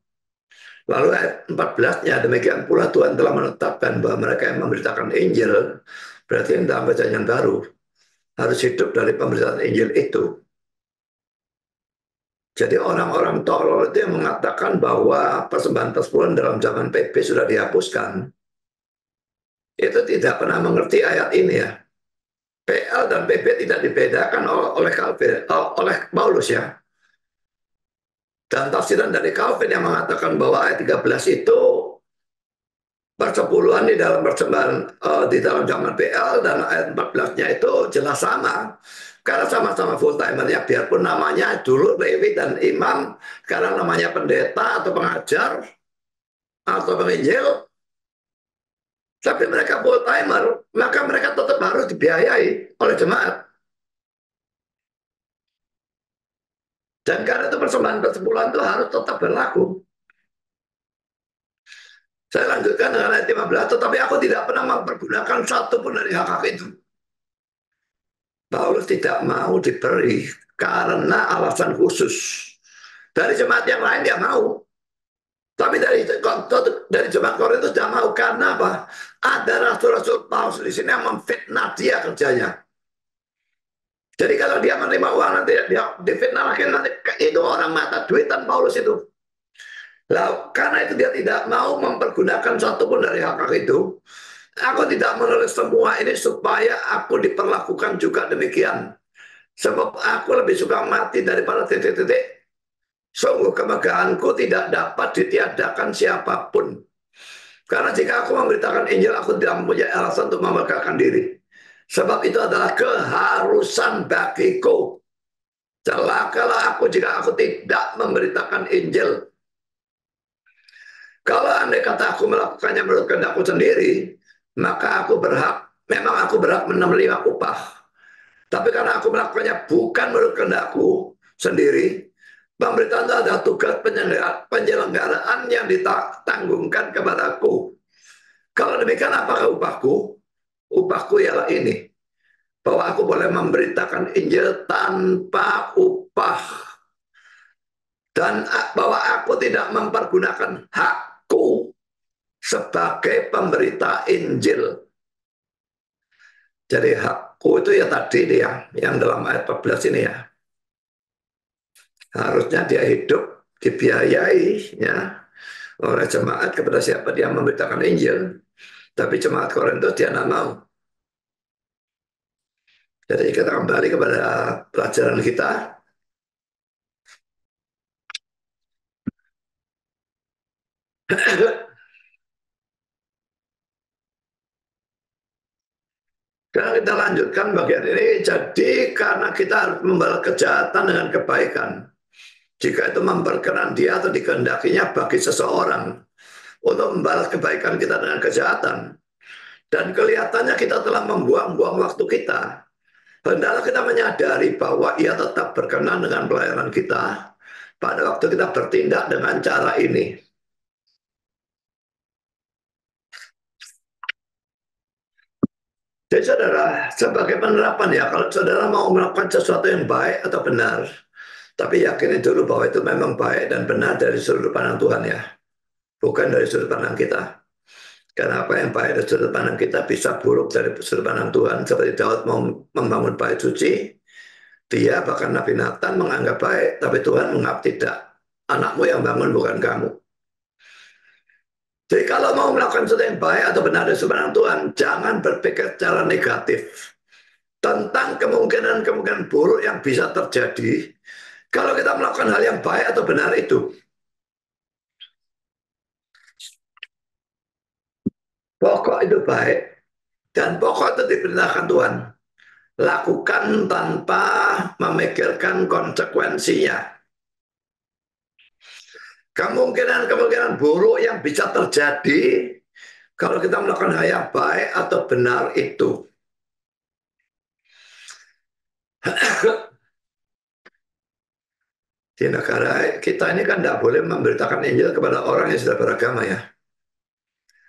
Lalu ayat 14-nya, demikian pula Tuhan telah menetapkan bahwa mereka yang memberitakan Injil, berarti yang dalam perjanjian baru, harus hidup dari pemberitaan Injil itu. Jadi orang-orang tolol itu yang mengatakan bahwa persembahan persepuluhan dalam zaman PP sudah dihapuskan, itu tidak pernah mengerti ayat ini ya. PL dan PP tidak dibedakan oleh Calvin, oleh Paulus ya. Dan tafsiran dari Calvin yang mengatakan bahwa ayat 13 itu persepuluhan di dalam persembahan di dalam zaman PL, dan ayat 14-nya itu jelas sama. Karena sama-sama full timer ya, biarpun namanya dulu Lewi dan imam, sekarang namanya pendeta atau pengajar atau penginjil, tapi mereka full timer, maka mereka tetap harus dibiayai oleh jemaat. Dan karena itu persembahan persepuluhan itu harus tetap berlaku. Saya lanjutkan dengan ayat 15, tetapi aku tidak pernah mempergunakan satu pun dari hak-hak itu. Paulus tidak mau diberi karena alasan khusus. Dari jemaat yang lain dia mau. Tapi dari jemaat Korintus dia mau. Karena apa? Ada rasul-rasul Paulus di sini yang memfitnah dia kerjanya. Jadi kalau dia menerima uang nanti dia difitnah lagi, nanti itu orang mata duitan Paulus itu. Nah, karena itu dia tidak mau mempergunakan satu pun dari hak-hak itu. Aku tidak menulis semua ini supaya aku diperlakukan juga demikian. Sebab aku lebih suka mati daripada titik-titik. Sungguh kemegahanku tidak dapat ditiadakan siapapun. Karena jika aku memberitakan Injil, aku tidak mempunyai alasan untuk memegahkan diri. Sebab itu adalah keharusan bagiku. Celakalah aku jika aku tidak memberitakan Injil. Kalau andai kata aku melakukannya menurut kehendakku sendiri, maka memang aku berhak menerima upah. Tapi karena aku melakukannya bukan menurut kehendakku sendiri, pemberitaan itu adalah tugas penyelenggaraan yang ditanggungkan kepadaku. Kalau demikian, apakah upahku? Upahku ialah ini, bahwa aku boleh memberitakan Injil tanpa upah, dan bahwa aku tidak mempergunakan hakku sebagai pemberita Injil. Jadi hakku itu ya tadi dia, yang dalam ayat 14 ini ya. Harusnya dia hidup dibiayai ya oleh jemaat kepada siapa dia memberitakan Injil. Tapi jemaat Korintus dia tidak mau. Jadi kita kembali kepada pelajaran kita. Sekarang kita lanjutkan bagian ini. Jadi karena kita harus membalas kejahatan dengan kebaikan. Jika itu memperkenan dia atau dikehendakinya bagi seseorang untuk membalas kebaikan kita dengan kejahatan. Dan kelihatannya kita telah membuang-buang waktu kita. Hendaklah kita menyadari bahwa ia tetap berkenan dengan pelayanan kita pada waktu kita bertindak dengan cara ini. Jadi saudara, sebagai penerapan ya, kalau saudara mau melakukan sesuatu yang baik atau benar, tapi yakini dulu bahwa itu memang baik dan benar dari sudut pandang Tuhan ya, bukan dari sudut pandang kita. Karena apa yang baik dari sudut pandang kita bisa buruk dari sudut pandang Tuhan. Seperti Daud mau membangun bait suci, dia bahkan Nabi Nathan menganggap baik, tapi Tuhan menganggap tidak. Anakmu yang bangun bukan kamu. Jadi kalau mau melakukan sesuatu yang baik atau benar dari sudut pandang Tuhan, jangan berpikir secara negatif tentang kemungkinan-kemungkinan buruk yang bisa terjadi kalau kita melakukan hal yang baik atau benar itu. Pokok itu baik, dan pokok itu diperintahkan Tuhan. Lakukan tanpa memikirkan konsekuensinya. Kemungkinan-kemungkinan buruk yang bisa terjadi kalau kita melakukan hal yang baik atau benar itu. Di negara kita ini kan tidak boleh memberitakan Injil kepada orang yang sudah beragama ya.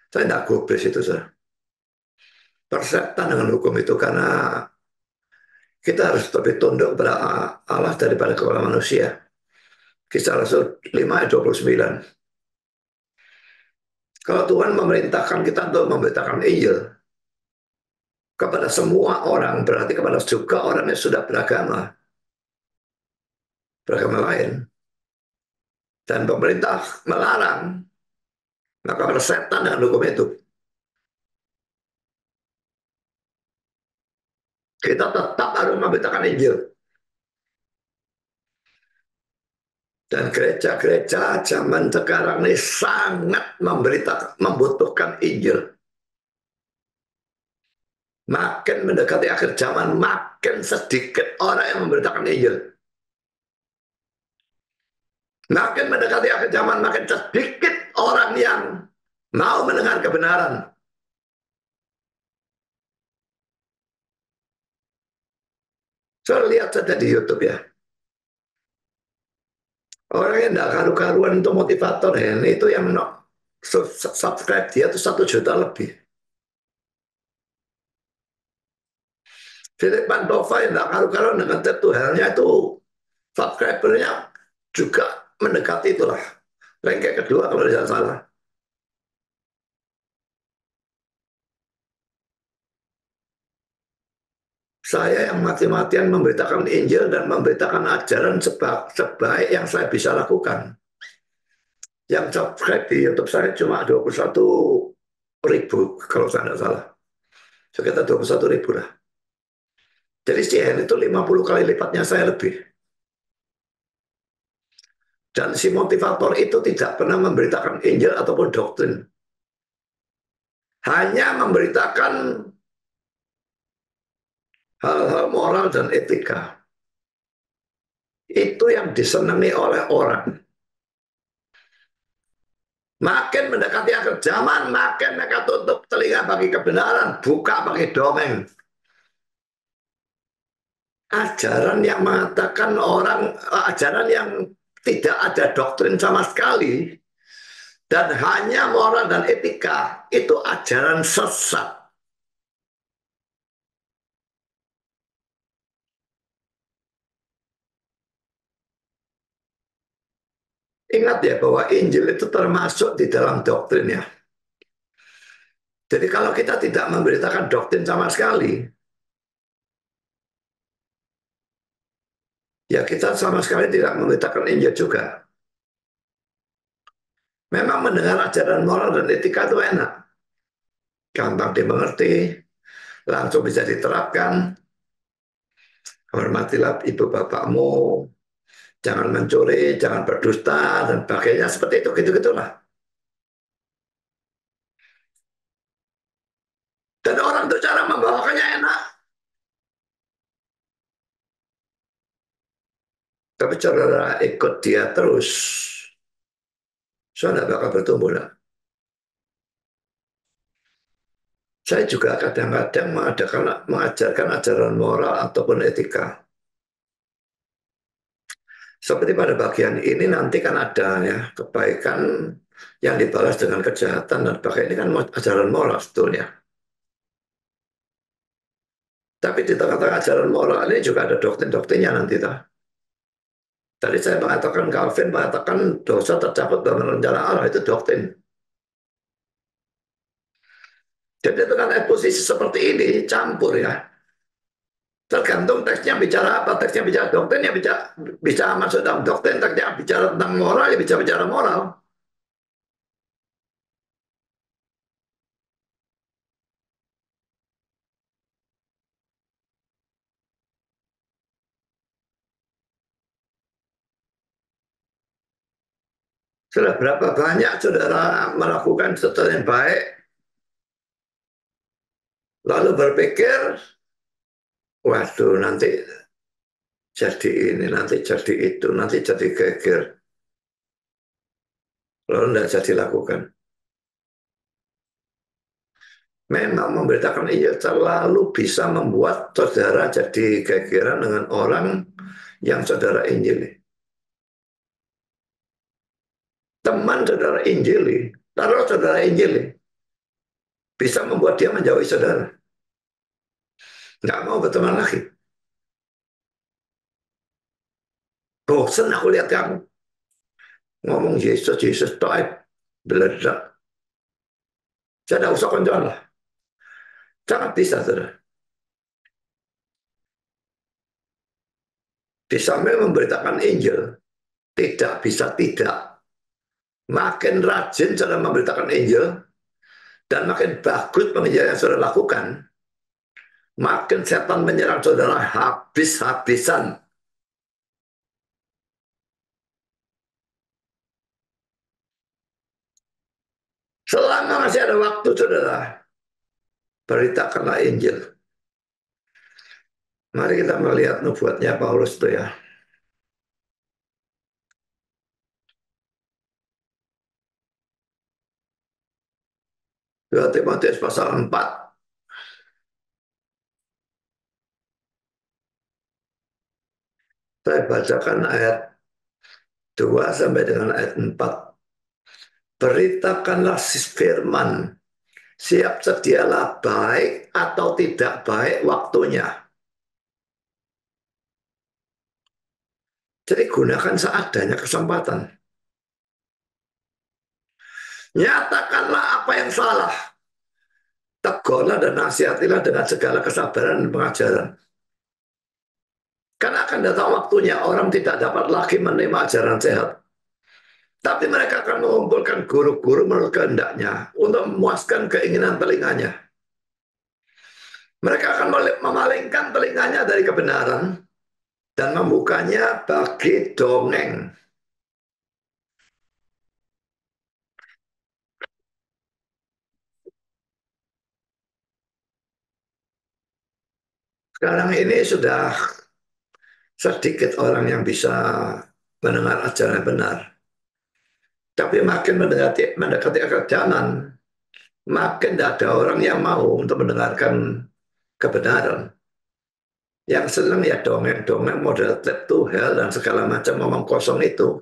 Saya tidak gubris itu, saudara. Persetan dengan hukum itu karena kita harus lebih tunduk kepada Allah daripada kepada manusia. Kisah Rasul 5 ayat 29. Kalau Tuhan memerintahkan kita untuk memberitakan Injil kepada semua orang, berarti kepada juga orang yang sudah beragama lain. Dan pemerintah melarang, maka pada setan dengan hukum itu. Kita tetap harus memberitakan Injil. Dan gereja-gereja zaman sekarang ini sangat membutuhkan Injil. Makin mendekati akhir zaman, makin sedikit orang yang memberitakan Injil. Makin mendekati akhir zaman, makin sedikit orang yang mau mendengar kebenaran. Saya lihat saja di YouTube ya. Orang yang tidak karu-karuan untuk motivator ya, itu yang subscribe dia itu 1 juta lebih. Philip Mantova yang tidak karu-karuan dengan Tuhannya itu subscribernya juga mendekati itulah. Ranking kedua kalau tidak salah. Saya yang mati-matian memberitakan Injil dan memberitakan ajaran sebaik yang saya bisa lakukan. Yang subscribe di YouTube saya cuma 21.000 kalau saya tidak salah. Sekitar 21.000 lah. Jadi CN itu 50 kali lipatnya saya lebih. Dan si motivator itu tidak pernah memberitakan Injil ataupun doktrin. Hanya memberitakan hal-hal moral dan etika. Itu yang disenangi oleh orang. Makin mendekati akhir zaman, makin mereka tutup telinga bagi kebenaran, buka bagi dongeng. Ajaran yang mengatakan ajaran yang tidak ada doktrin sama sekali, dan hanya moral dan etika, itu ajaran sesat. Ingat ya bahwa Injil itu termasuk di dalam doktrin ya. Jadi kalau kita tidak memberitakan doktrin sama sekali, ya kita sama sekali tidak memberitakan Injil juga. Memang mendengar ajaran moral dan etika itu enak. Gampang dimengerti, langsung bisa diterapkan. Hormatilah ibu bapakmu, jangan mencuri, jangan berdusta, dan sebagainya. Seperti itu, gitu-gitulah. Dan orang itu cara membawakannya enak. Tapi saudara ikut dia terus, saudara bakal bertumbuh. Lah. Saya juga kadang-kadang mengajarkan ajaran moral ataupun etika. Seperti pada bagian ini nanti kan ada ya kebaikan yang dibalas dengan kejahatan dan sebagainya. Ini kan ajaran moral sebetulnya. Tapi di tengah-tengah ajaran moral ini juga ada doktrin-doktrinnya nanti. Tadi saya mengatakan Calvin mengatakan dosa tercakup dalam rencana Allah itu doktrin. Jadi dengan posisi seperti ini campur ya. Tergantung teksnya bicara apa, teksnya bicara doktrin ya bisa masuk dalam doktrin, teksnya bicara tentang moral ya bisa bicara moral. Sudah berapa banyak saudara melakukan sesuatu yang baik, lalu berpikir, waduh nanti jadi ini, nanti jadi itu, nanti jadi geger, lalu tidak jadi lakukan. Memang memberitakan Injil selalu bisa membuat saudara jadi gegeran dengan orang yang saudara Injili. Teman saudara Injili, taruh saudara Injili, bisa membuat dia menjauhi saudara. Nggak mau berteman lagi. Bosan aku lihat kamu. Ngomong Yesus, Yesus, toib, beledak. Saya tidak usah koncoan lah. Sangat bisa, saudara. Di samping memberitakan Injil, tidak bisa tidak. Makin rajin saudara memberitakan Injil, dan makin bagus penginjilan yang saudara lakukan, makin setan menyerang saudara habis-habisan. Selama masih ada waktu, saudara, beritakanlah Injil. Mari kita melihat nubuatnya Paulus itu ya. 2 Timotius pasal 4. Saya bacakan ayat 2 sampai dengan ayat 4. Beritakanlah firman, siap sedialah baik atau tidak baik waktunya. Jadi gunakan seadanya kesempatan. Nyatakanlah apa yang salah. Tegurlah dan nasihatilah dengan segala kesabaran dan pengajaran. Karena akan datang waktunya orang tidak dapat lagi menerima ajaran sehat. Tapi mereka akan mengumpulkan guru-guru menurut kehendaknya untuk memuaskan keinginan telinganya. Mereka akan memalingkan telinganya dari kebenaran dan membukanya bagi dongeng. Sekarang ini sudah sedikit orang yang bisa mendengar ajaran yang benar. Tapi makin mendekati akhir zaman, makin tidak ada orang yang mau untuk mendengarkan kebenaran. Yang senang ya dongeng-dongeng model trip to hell dan segala macam ngomong kosong itu.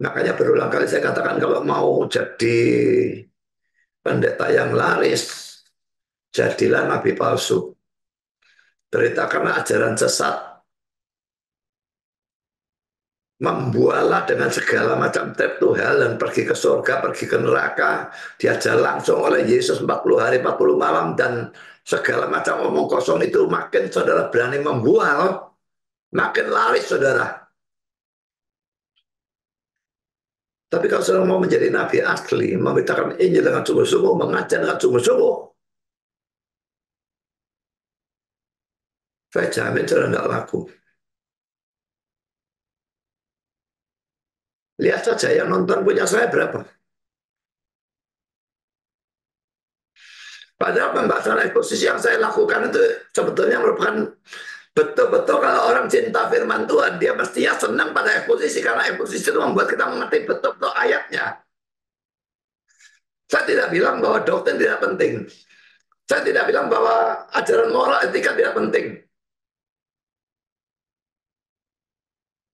Makanya berulang kali saya katakan kalau mau jadi pendeta yang laris, jadilah nabi palsu. Beritakanlah ajaran sesat, membualah dengan segala macam trip to hell dan pergi ke surga, pergi ke neraka, diajar langsung oleh Yesus 40 hari 40 malam dan segala macam omong kosong itu. Makin saudara berani membual, makin laris saudara. Tapi kalau saudara mau menjadi nabi asli, memberitakan Injil dengan sungguh-sungguh, mengajar dengan sungguh-sungguh, saya jamin saudara nggak laku. Lihat saja yang nonton punya saya berapa. Padahal pembahasan eksposisi yang saya lakukan itu sebetulnya merupakan betul-betul kalau orang cinta firman Tuhan, dia mestinya senang pada eksposisi, karena eksposisi itu membuat kita mengerti betul-betul ayatnya. Saya tidak bilang bahwa doktrin tidak penting. Saya tidak bilang bahwa ajaran moral etika tidak penting.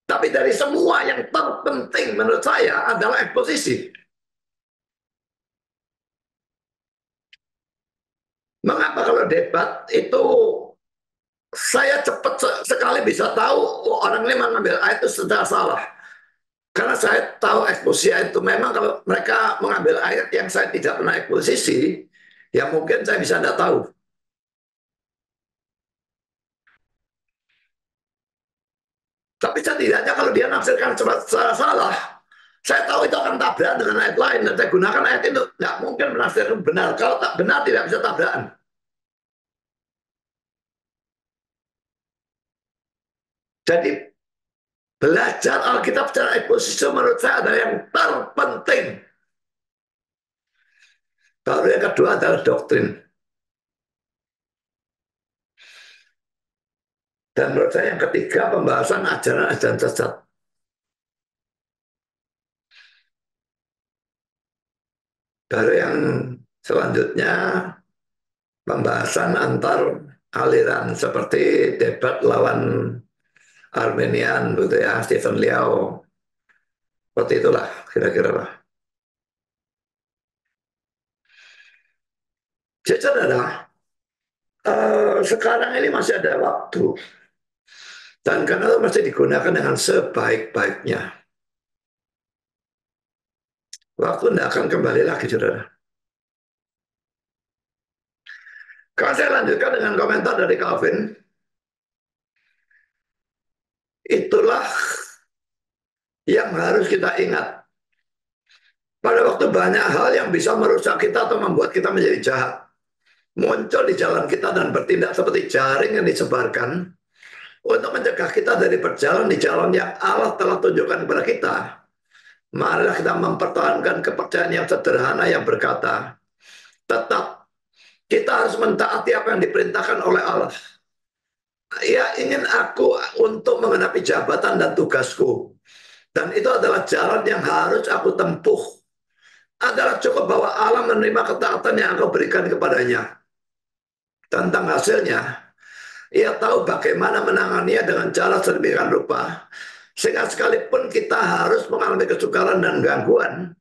Tapi dari semua yang terpenting menurut saya adalah eksposisi. Mengapa kalau debat itu saya cepat sekali bisa tahu orang ini mengambil ayat itu secara salah. Karena saya tahu eksposisi itu memang kalau mereka mengambil ayat yang saya tidak pernah eksposisi, ya mungkin saya bisa tidak tahu. Tapi setidaknya kalau dia nafsirkan secara salah, saya tahu itu akan tabrakan dengan ayat lain. Dan saya gunakan ayat itu. Nggak mungkin menafsirkan benar. Kalau tak benar tidak bisa tabrakan. Jadi belajar Alkitab secara eksposisi menurut saya adalah yang terpenting. Baru yang kedua adalah doktrin. Dan menurut saya yang ketiga pembahasan ajaran-ajaran sesat. Baru yang selanjutnya pembahasan antar aliran seperti debat lawan Armenian gitu ya, Stephen Liao. Seperti itulah kira-kira lah. Jadi saudara, sekarang ini masih ada waktu. Dan karena itu masih digunakan dengan sebaik-baiknya. Waktu tidak akan kembali lagi, saudara. Kalau saya lanjutkan dengan komentar dari Calvin, itulah yang harus kita ingat. Pada waktu banyak hal yang bisa merusak kita atau membuat kita menjadi jahat, muncul di jalan kita dan bertindak seperti jaring yang disebarkan untuk mencegah kita dari berjalan di jalan yang Allah telah tunjukkan kepada kita. Marilah kita mempertahankan kepercayaan yang sederhana yang berkata, tetap kita harus mentaati apa yang diperintahkan oleh Allah. Ia ingin aku untuk mengenapi jabatan dan tugasku. Dan itu adalah jalan yang harus aku tempuh. Adalah cukup bahwa Allah menerima ketaatan yang aku berikan kepadanya. Tentang hasilnya, ia tahu bagaimana menanganinya dengan cara sedemikian rupa. Sehingga sekalipun kita harus mengalami kesukaran dan gangguan,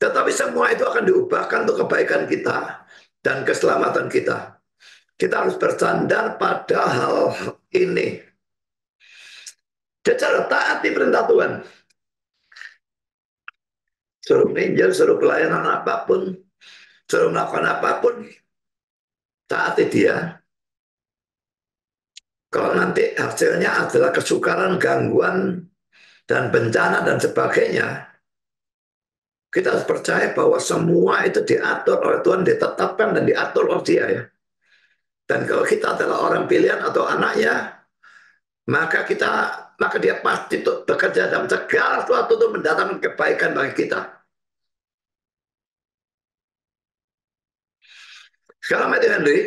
tetapi semua itu akan diubahkan untuk kebaikan kita dan keselamatan kita. Kita harus bersandar pada hal ini. Secara taati perintah Tuhan. Suruh ninjal, suruh pelayanan apapun, suruh melakukan apapun, taati dia. Kalau nanti hasilnya adalah kesukaran, gangguan, dan bencana dan sebagainya, kita harus percaya bahwa semua itu diatur oleh Tuhan, ditetapkan dan diatur oleh dia ya. Dan kalau kita adalah orang pilihan atau anaknya, maka dia pasti bekerja dalam segala sesuatu untuk mendatangkan kebaikan bagi kita. Sekarang Matthew Henry,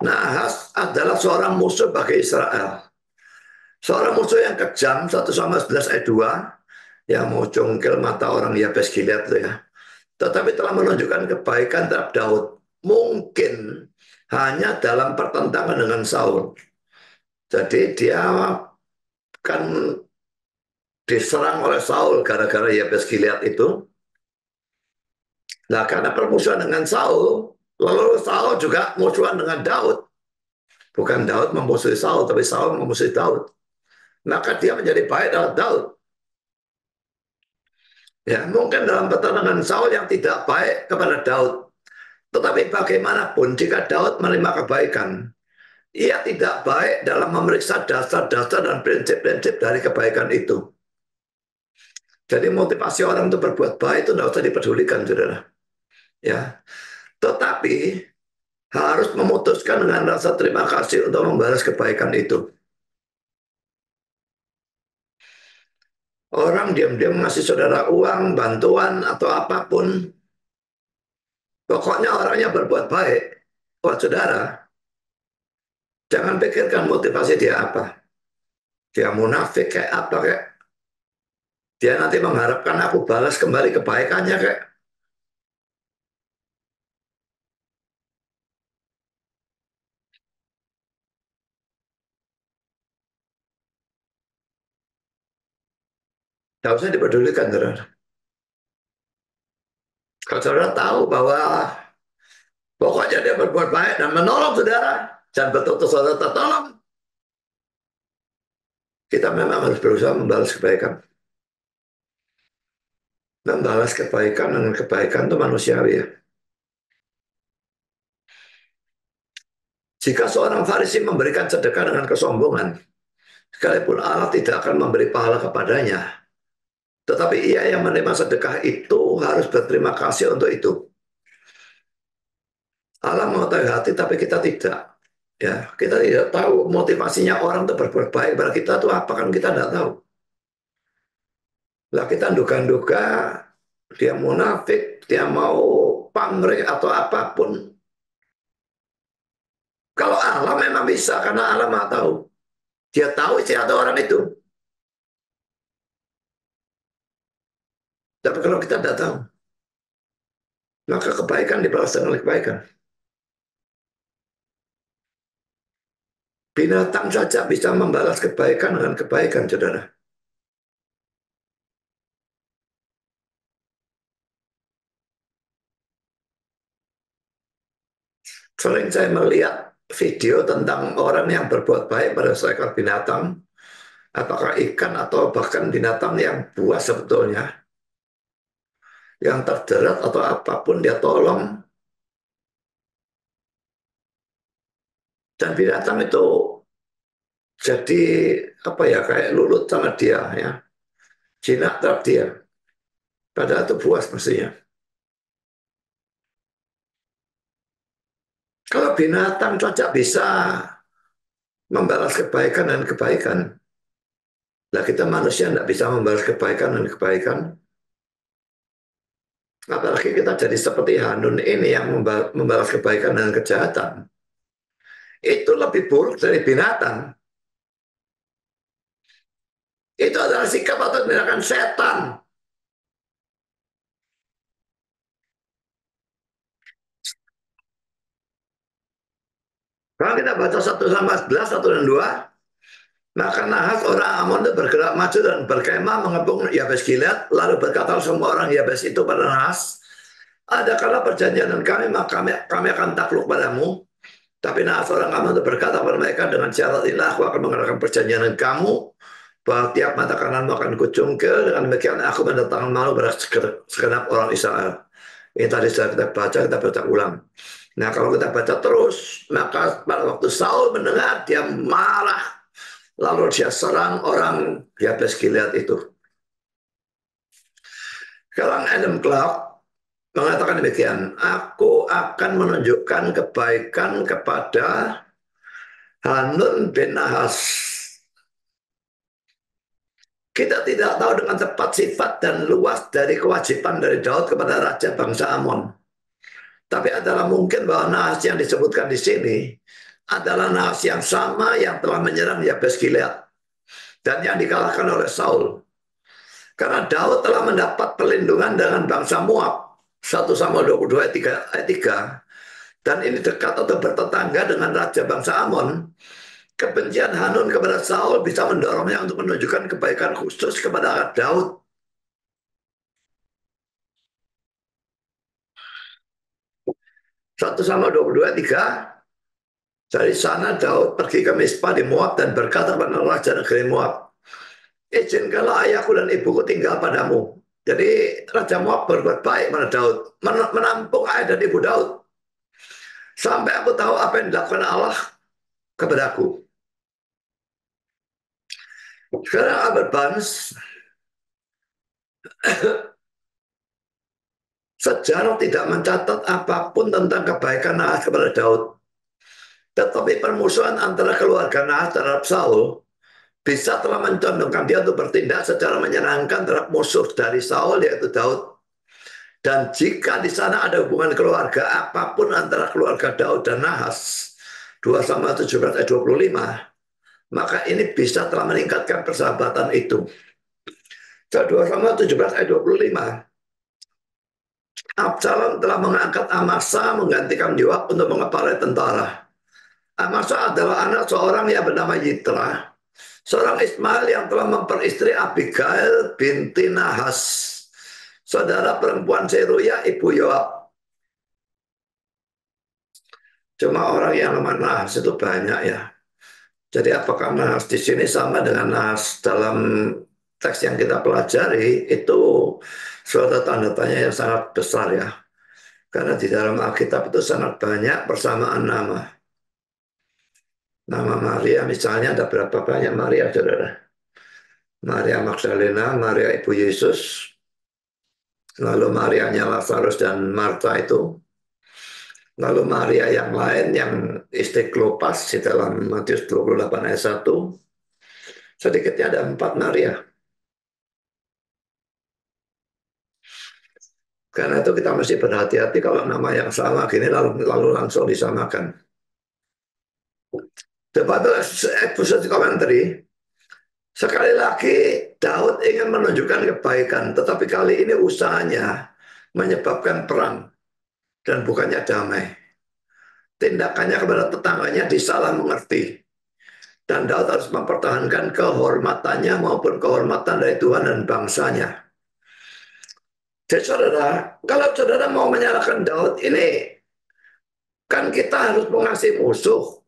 Nahas adalah seorang musuh bagi Israel. Seorang musuh yang kejam, 1 Samuel 11 ayat 2, yang mau congkel mata orang Yabes Gilead itu ya. Tetapi telah menunjukkan kebaikan terhadap Daud. Mungkin hanya dalam pertentangan dengan Saul. Jadi dia kan diserang oleh Saul gara-gara Yabes Gilead itu. Nah, karena permusuhan dengan Saul, lalu Saul juga musuhan dengan Daud. Bukan Daud memusuhi Saul, tapi Saul memusuhi Daud. Maka dia menjadi baik dalam Daud. Ya, mungkin dalam pertandingan Saul yang tidak baik kepada Daud. Tetapi bagaimanapun jika Daud menerima kebaikan, ia tidak baik dalam memeriksa dasar-dasar dan prinsip-prinsip dari kebaikan itu. Jadi motivasi orang untuk berbuat baik itu tidak usah dipedulikan, saudara. Ya, tetapi harus memutuskan dengan rasa terima kasih untuk membalas kebaikan itu. Orang diam-diam ngasih saudara uang, bantuan, atau apapun. Pokoknya orangnya berbuat baik. Buat saudara, jangan pikirkan motivasi dia apa. Dia munafik kayak apa kayak. Dia nanti mengharapkan aku balas kembali kebaikannya kayak. Tidak usah dipedulikan, saudara. Kalau saudara tahu bahwa pokoknya dia berbuat baik dan menolong saudara, dan betul-betul saudara tertolong, kita memang harus berusaha membalas kebaikan. Membalas kebaikan dengan kebaikan itu manusiawi ya. Jika seorang Farisi memberikan sedekah dengan kesombongan, sekalipun Allah tidak akan memberi pahala kepadanya, tetapi ia yang menerima sedekah itu harus berterima kasih untuk itu. Allah mengetahui hati, tapi kita tidak. Ya, kita tidak tahu motivasinya orang untuk berbuat baik pada kita itu apa, kan kita tidak tahu. Lah kita duga-duga dia munafik, dia mau pamrih atau apapun. Kalau Allah memang bisa, karena Allah Maha tahu. Dia tahu isi hati orang itu. Tapi kalau kita tidak tahu, maka kebaikan dibalas dengan kebaikan. Binatang saja bisa membalas kebaikan dengan kebaikan, saudara. Sering saya melihat video tentang orang yang berbuat baik pada seekor binatang. apakah ikan atau bahkan binatang yang buas sebetulnya, yang terjerat atau apapun dia tolong. Dan binatang itu jadi apa ya, kayak lulut sama dia ya, jinak terhadap dia. Padahal itu buas mestinya. Kalau binatang saja bisa membalas kebaikan dan kebaikan, lah kita manusia tidak bisa membalas kebaikan dan kebaikan. Apalagi kita jadi seperti Hanun ini yang membalas kebaikan dan kejahatan. Itu lebih buruk dari binatang. Itu adalah sikap atau tindakan setan. Kalau kita baca 1 Samuel 11, 1 dan 2, maka Nahas orang Amon itu bergerak maju dan berkemah mengepung Yabes Gilead, lalu berkata semua orang Yabes itu pada Nahas, adakala perjanjian dengan kami, maka kami akan takluk padamu. Tapi Nahas orang Amon itu berkata kepada mereka, dengan syarat inilah aku akan mengadakan perjanjian dengan kamu, bahwa tiap mata kananmu akan kucungkil, dengan demikian aku mendatangkan malu pada segenap orang Israel. Ini tadi sudah kita baca ulang. Nah, kalau kita baca terus, maka pada waktu Saul mendengar, dia marah. Lalu dia serang orang Yabes Gilead itu. Sekarang Adam Clark mengatakan demikian, aku akan menunjukkan kebaikan kepada Hanun bin Nahas. Kita tidak tahu dengan tepat sifat dan luas dari kewajiban dari Daud kepada Raja bangsa Amon. Tapi adalah mungkin bahwa Nahas yang disebutkan di sini adalah Nahas yang sama yang telah menyerang Yabes Gilead dan yang dikalahkan oleh Saul. Karena Daud telah mendapat perlindungan dengan bangsa Moab. 1 Samuel 22 ayat 3. Dan ini dekat atau bertetangga dengan Raja bangsa Amon. Kebencian Hanun kepada Saul bisa mendorongnya untuk menunjukkan kebaikan khusus kepada Daud. 1 Samuel 22 ayat 3. Dari sana Daud pergi ke Mispa di Moab dan berkata kepada Raja negeri Moab, izinkanlah ayahku dan ibuku tinggal padamu. Jadi Raja Moab berbuat baik pada Daud, menampung ayah dan ibu Daud. Sampai aku tahu apa yang dilakukan Allah kepadaku. Sekarang Albert Barnes, sejarah tidak mencatat apapun tentang kebaikan Nahas kepada Daud. Tetapi permusuhan antara keluarga Nahas terhadap Saul bisa telah mencondongkan dia untuk bertindak secara menyenangkan terhadap musuh dari Saul, yaitu Daud. Dan jika di sana ada hubungan keluarga apapun antara keluarga Daud dan Nahas, 2 Samuel 17 ayat 25, maka ini bisa telah meningkatkan persahabatan itu. 2 Samuel 17 ayat 25, Absalom telah mengangkat Amasa menggantikan Yoab untuk mengepalai tentara. Amasa adalah anak seorang yang bernama Yitra, seorang Ismail yang telah memperistri Abigail binti Nahas, saudara perempuan Seruya ibu Yoab. Cuma orang yang nama Nahas itu banyak ya. Jadi apakah Nahas di sini sama dengan Nahas dalam teks yang kita pelajari, itu suatu tanda tanya yang sangat besar ya. Karena di dalam Alkitab itu sangat banyak persamaan nama. Nama Maria misalnya ada berapa banyak Maria, saudara? Maria Magdalena, Maria Ibu Yesus, lalu Marianya Lazarus dan Marta itu, lalu Maria yang lain yang istri Klopas di dalam Matius 28 ayat 1, sedikitnya ada 4 Maria. Karena itu kita mesti berhati-hati kalau nama yang sama gini lalu langsung disamakan. The Bible Exposition Commentary, sekali lagi Daud ingin menunjukkan kebaikan, tetapi kali ini usahanya menyebabkan perang dan bukannya damai. Tindakannya kepada tetangganya disalah mengerti. Dan Daud harus mempertahankan kehormatannya maupun kehormatan dari Tuhan dan bangsanya. Jadi saudara, kalau saudara mau menyalahkan Daud, ini kan kita harus mengasihi musuh.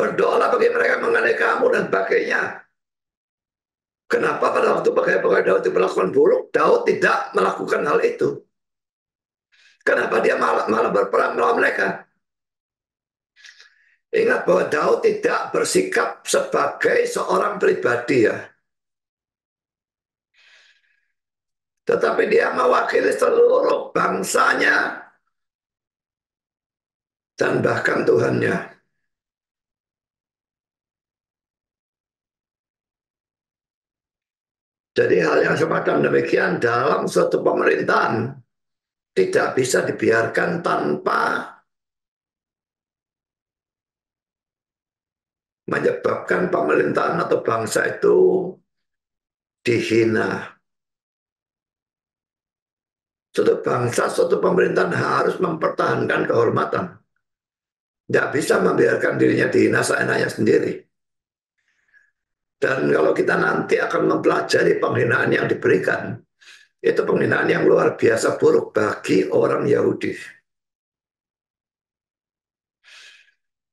Berdoalah bagi mereka mengenai kamu dan sebagainya. Kenapa pada waktu pegawai-pegawai Daud itu melakukan buruk, Daud tidak melakukan hal itu? Kenapa dia malah berperang melawan mereka? Ingat bahwa Daud tidak bersikap sebagai seorang pribadi ya. Tetapi dia mewakili seluruh bangsanya dan bahkan Tuhannya. Jadi hal yang semacam demikian dalam suatu pemerintahan tidak bisa dibiarkan tanpa menyebabkan pemerintahan atau bangsa itu dihina. Suatu bangsa, suatu pemerintahan harus mempertahankan kehormatan. Tidak bisa membiarkan dirinya dihina seenaknya sendiri. Dan kalau kita nanti akan mempelajari penghinaan yang diberikan, itu penghinaan yang luar biasa buruk bagi orang Yahudi.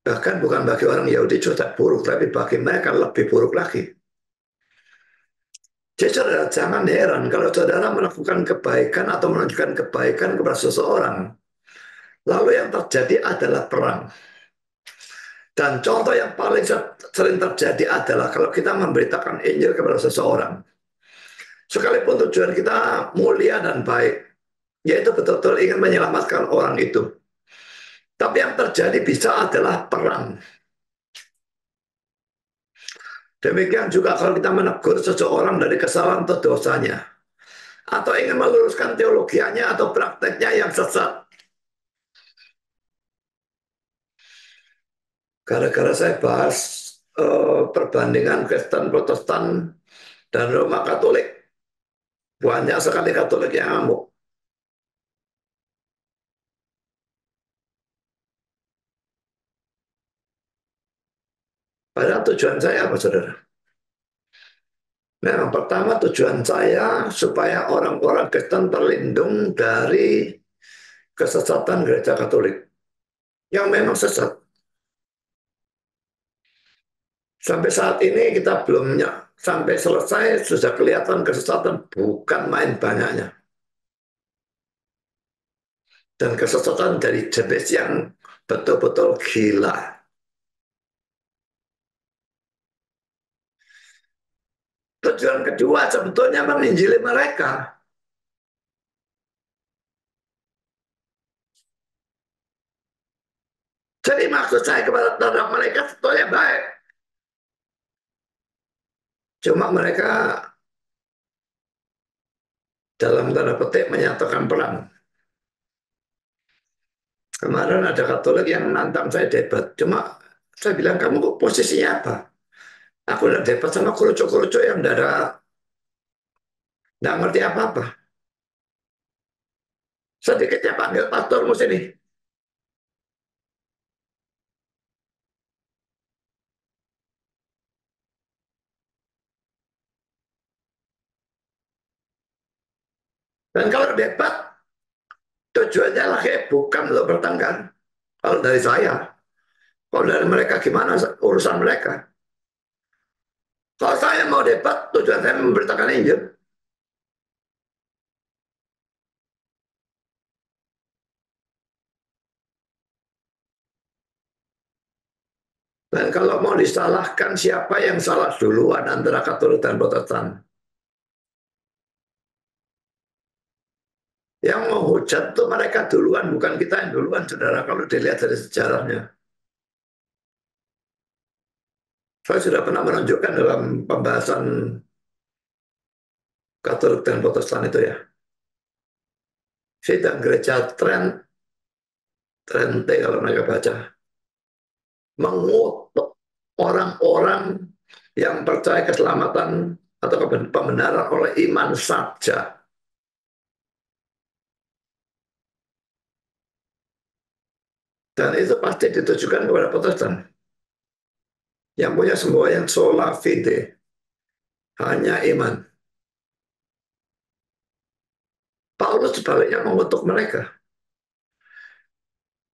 Bahkan bukan bagi orang Yahudi sudah buruk, tapi bagi mereka lebih buruk lagi. Jadi saudara jangan heran kalau saudara melakukan kebaikan atau menunjukkan kebaikan kepada seseorang, lalu yang terjadi adalah perang. Dan contoh yang paling sering terjadi adalah kalau kita memberitakan Injil kepada seseorang. Sekalipun tujuan kita mulia dan baik, yaitu betul-betul ingin menyelamatkan orang itu. Tapi yang terjadi bisa adalah perang. Demikian juga kalau kita menegur seseorang dari kesalahan atau dosanya, atau ingin meluruskan teologianya atau prakteknya yang sesat. Gara-gara saya bahas perbandingan Kristen Protestan dan Roma Katolik, banyak sekali Katolik yang ngamuk. Padahal tujuan saya apa, saudara? Memang pertama tujuan saya supaya orang-orang Kristen terlindung dari kesesatan gereja Katolik yang memang sesat. Sampai saat ini kita belum sampai selesai sudah kelihatan kesesatan bukan main banyaknya. Dan kesesatan dari jenis yang betul-betul gila. Tujuan kedua sebetulnya menginjili mereka. Jadi maksud saya kepada terhadap mereka sebetulnya baik. Cuma mereka dalam tanda petik menyatakan perang. Kemarin ada Katolik yang nantang saya debat. Cuma saya bilang, kamu kok posisinya apa? Aku udah debat sama kerucuk-kerucuk yang nggak ngerti apa-apa. Sedikitnya panggil pastormu sini. Dan kalau debat, tujuannya lagi bukan untuk bertengkar. Kalau dari saya, kalau dari mereka gimana urusan mereka. Kalau saya mau debat, tujuan saya memberitakan Injil. Dan kalau mau disalahkan siapa yang salah duluan antara Katolik dan Protestan. Yang mau hujat tuh mereka duluan, bukan kita yang duluan, saudara. Kalau dilihat dari sejarahnya. Saya sudah pernah menunjukkan dalam pembahasan Katolik dan Protestan itu ya. Sidang gereja Trente kalau mereka baca. Mengutuk orang-orang yang percaya keselamatan atau pembenaran oleh iman saja. Dan itu pasti ditujukan kepada Protestan. Yang punya semua yang sola fide. Hanya iman. Paulus sebaliknya mengutuk mereka.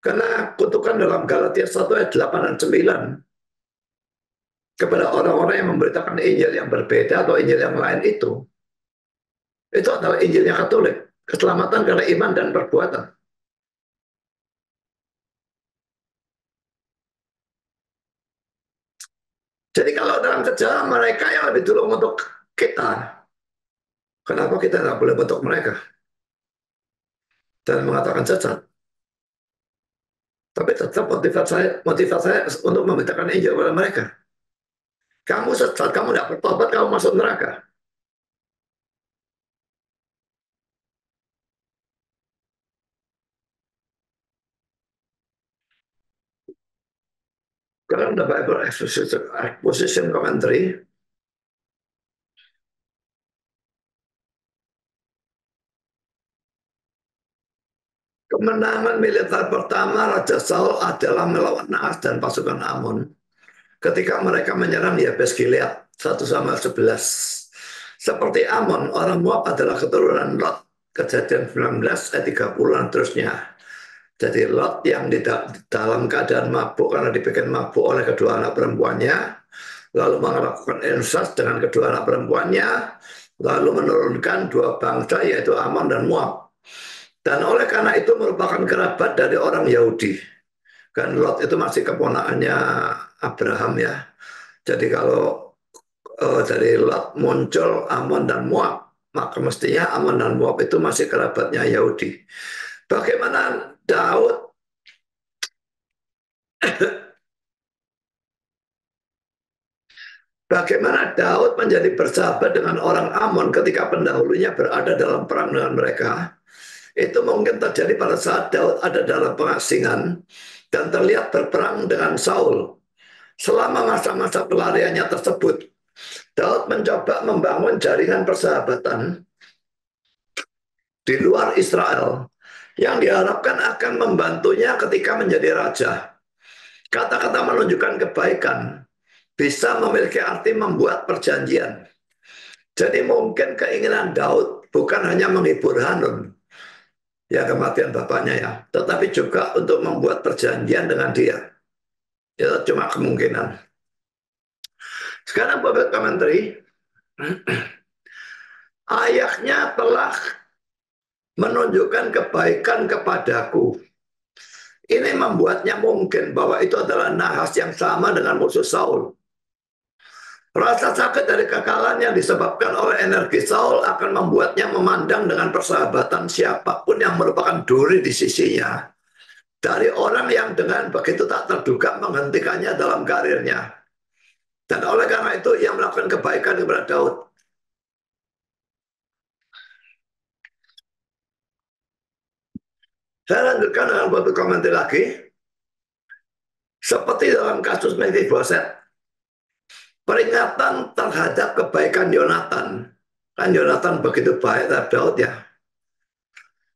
Karena kutukan dalam Galatia 1 ayat 8 dan 9. kepada orang-orang yang memberitakan Injil yang berbeda atau Injil yang lain itu adalah Injilnya Katolik, keselamatan karena iman dan perbuatan. Jadi kalau dalam sejarah mereka yang lebih dulu untuk kita, kenapa kita nggak boleh bentuk mereka dan mengatakan sesat? Tapi tetap motivasi saya untuk memberitakan Injil kepada mereka. Kamu sesat, kamu tidak bertobat, kamu masuk neraka. Karena the Bible Exposition Commentary, kemenangan militer pertama Raja Saul adalah melawan Naas dan pasukan Amon ketika mereka menyerang Yabes Gilead 1 Samuel 11. Seperti Amon, orang Moab adalah keturunan Lot. Kejadian 19 ayat 30 dan terusnya. Jadi Lot yang di dalam keadaan mabuk karena dibikin mabuk oleh kedua anak perempuannya, lalu melakukan incest dengan kedua anak perempuannya, lalu menurunkan dua bangsa yaitu Amon dan Moab. Dan oleh karena itu merupakan kerabat dari orang Yahudi. Kan Lot itu masih keponakannya Abraham ya. Jadi kalau dari Lot muncul Amon dan Moab, maka mestinya Amon dan Moab itu masih kerabatnya Yahudi. Bagaimana Daud Bagaimana Daud menjadi bersahabat dengan orang Amon ketika pendahulunya berada dalam perang dengan mereka? Itu mungkin terjadi pada saat Daud ada dalam pengasingan dan terlihat berperang dengan Saul. Selama masa-masa pelariannya tersebut, Daud mencoba membangun jaringan persahabatan di luar Israel yang diharapkan akan membantunya ketika menjadi raja. Kata-kata menunjukkan kebaikan bisa memiliki arti membuat perjanjian. Jadi mungkin keinginan Daud bukan hanya menghibur Hanun, ya kematian bapaknya ya, tetapi juga untuk membuat perjanjian dengan dia. Itu cuma kemungkinan. Sekarang Bible Commentary, ayahnya telah menunjukkan kebaikan kepadaku. Ini membuatnya mungkin bahwa itu adalah Nahas yang sama dengan musuh Saul. Rasa sakit dari kekalahan yang disebabkan oleh energi Saul akan membuatnya memandang dengan persahabatan siapapun yang merupakan duri di sisinya. Dari orang yang dengan begitu tak terduga menghentikannya dalam karirnya. Dan oleh karena itu ia melakukan kebaikan kepada Daud. Saya lanjutkan dengan beberapa komentar lagi. Seperti dalam kasus Mephiboset, peringatan terhadap kebaikan Yonatan. Kan Yonatan begitu baik terhadap Daud ya.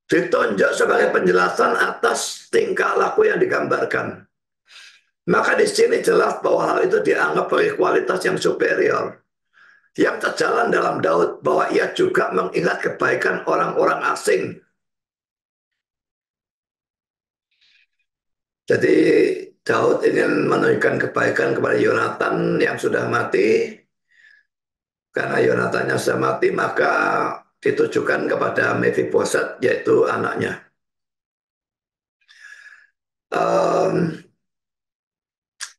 Ditunjuk sebagai penjelasan atas tingkah laku yang digambarkan. Maka di sini jelas bahwa hal itu dianggap sebagai kualitas yang superior. Yang terjalan dalam Daud bahwa ia juga mengingat kebaikan orang-orang asing. Jadi Daud ingin menunjukkan kebaikan kepada Yonatan yang sudah mati. Karena Yonatannya sudah mati, maka ditujukan kepada Mephiboset, yaitu anaknya.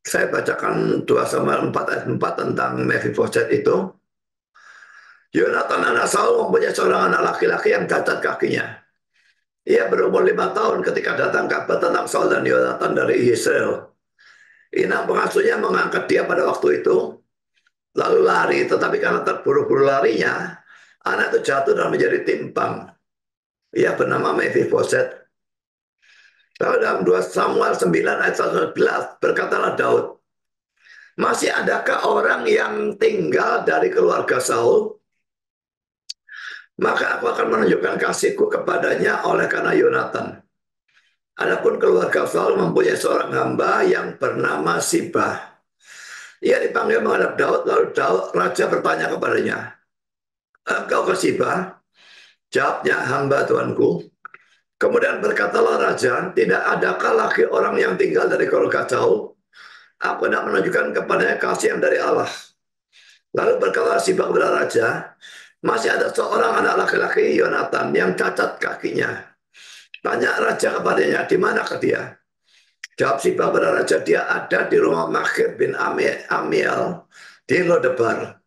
Saya bacakan 2 Samuel 4 ayat 4 tentang Mephiboset itu. Yonatan anak Saul mempunyai seorang anak laki-laki yang cacat kakinya. Ia berumur 5 tahun ketika datang kabar tentang Saul dan Yonatan dari Israel. Inang pengasuhnya mengangkat dia pada waktu itu, lalu lari, tetapi karena terburu-buru larinya, anak itu jatuh dan menjadi timpang. Ia bernama Mephiboset. Lalu dalam 2 Samuel 9 ayat 11 berkatalah Daud, masih adakah orang yang tinggal dari keluarga Saul? Maka aku akan menunjukkan kasihku kepadanya oleh karena Yonatan. Adapun keluarga Saul mempunyai seorang hamba yang bernama Sibah. Ia dipanggil menghadap Daud, lalu raja bertanya kepadanya, engkau ke Sibah? Jawabnya, hamba Tuanku. Kemudian berkatalah raja, tidak adakah lagi orang yang tinggal dari keluarga Saul? Aku tidak menunjukkan kepadanya kasih yang dari Allah. Lalu berkata Sibak kepada raja, masih ada seorang anak laki-laki Yonatan yang cacat kakinya. Tanya raja kepadanya, di manakah dia? Jawab Sibak kepada raja, dia ada di rumah Makhir bin Amiel di Lodebar.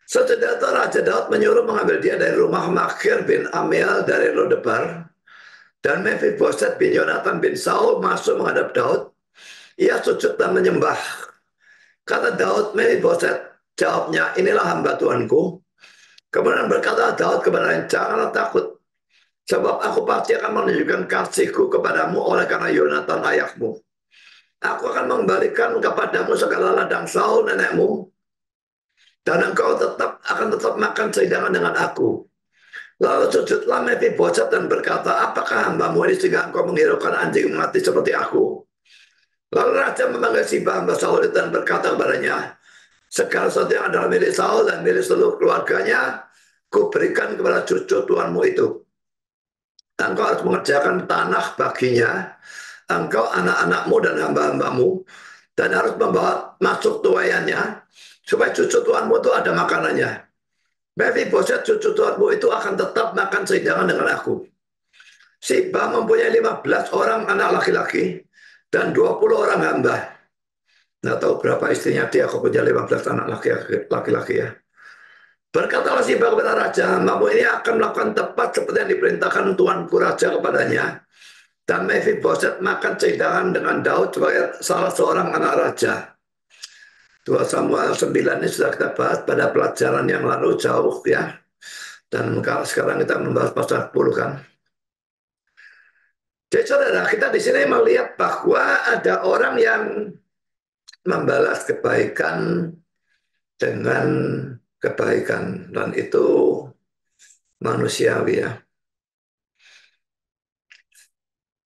Setelah itu Raja Daud menyuruh mengambil dia dari rumah Makhir bin Amiel dari Lodebar. Dan Mephiboset bin Yonatan bin Saul masuk menghadap Daud. Ia sujud dan menyembah. Kata Daud, Mephiboset, jawabnya, inilah hamba Tuanku. Kemudian berkata Daud kepadanya, janganlah takut, sebab aku pasti akan menunjukkan kasihku kepadamu oleh karena Yonatan ayahmu. Aku akan mengembalikan kepadamu segala ladang Saul nenekmu, dan engkau tetap makan sehidangan dengan aku. Lalu sujudlah Mephiboset dan berkata, apakah hambamu ini sehingga engkau menghiraukan anjing mati seperti aku? Lalu raja memanggil Siba hamba Saul dan berkata kepadanya, segala sesuatu yang adalah milik Saul dan milik seluruh keluarganya, kuberikan kepada cucu tuanmu itu. Engkau harus mengerjakan tanah baginya, engkau, anak-anakmu dan hamba-hambamu, dan harus membawa masuk tuayannya, supaya cucu tuanmu itu ada makanannya. Mephiboset cucu tuanmu itu akan tetap makan sehidangan dengan aku. Siba mempunyai 15 orang anak laki-laki dan 20 orang hamba. Nggak tahu berapa istrinya dia, kok punya 15 anak laki-laki ya. Berkatalah Siba kepada raja, hambamu ini akan melakukan tepat seperti yang diperintahkan tuanku raja kepadanya. Dan Mephiboset makan sehidangan dengan Daud sebagai salah seorang anak raja. 2 Samuel 9 ini sudah kita bahas pada pelajaran yang lalu jauh ya. Dan sekarang kita membahas pasal 10 kan. Jadi saudara, kita di sini melihat bahwa ada orang yang membalas kebaikan dengan kebaikan, dan itu manusiawi ya.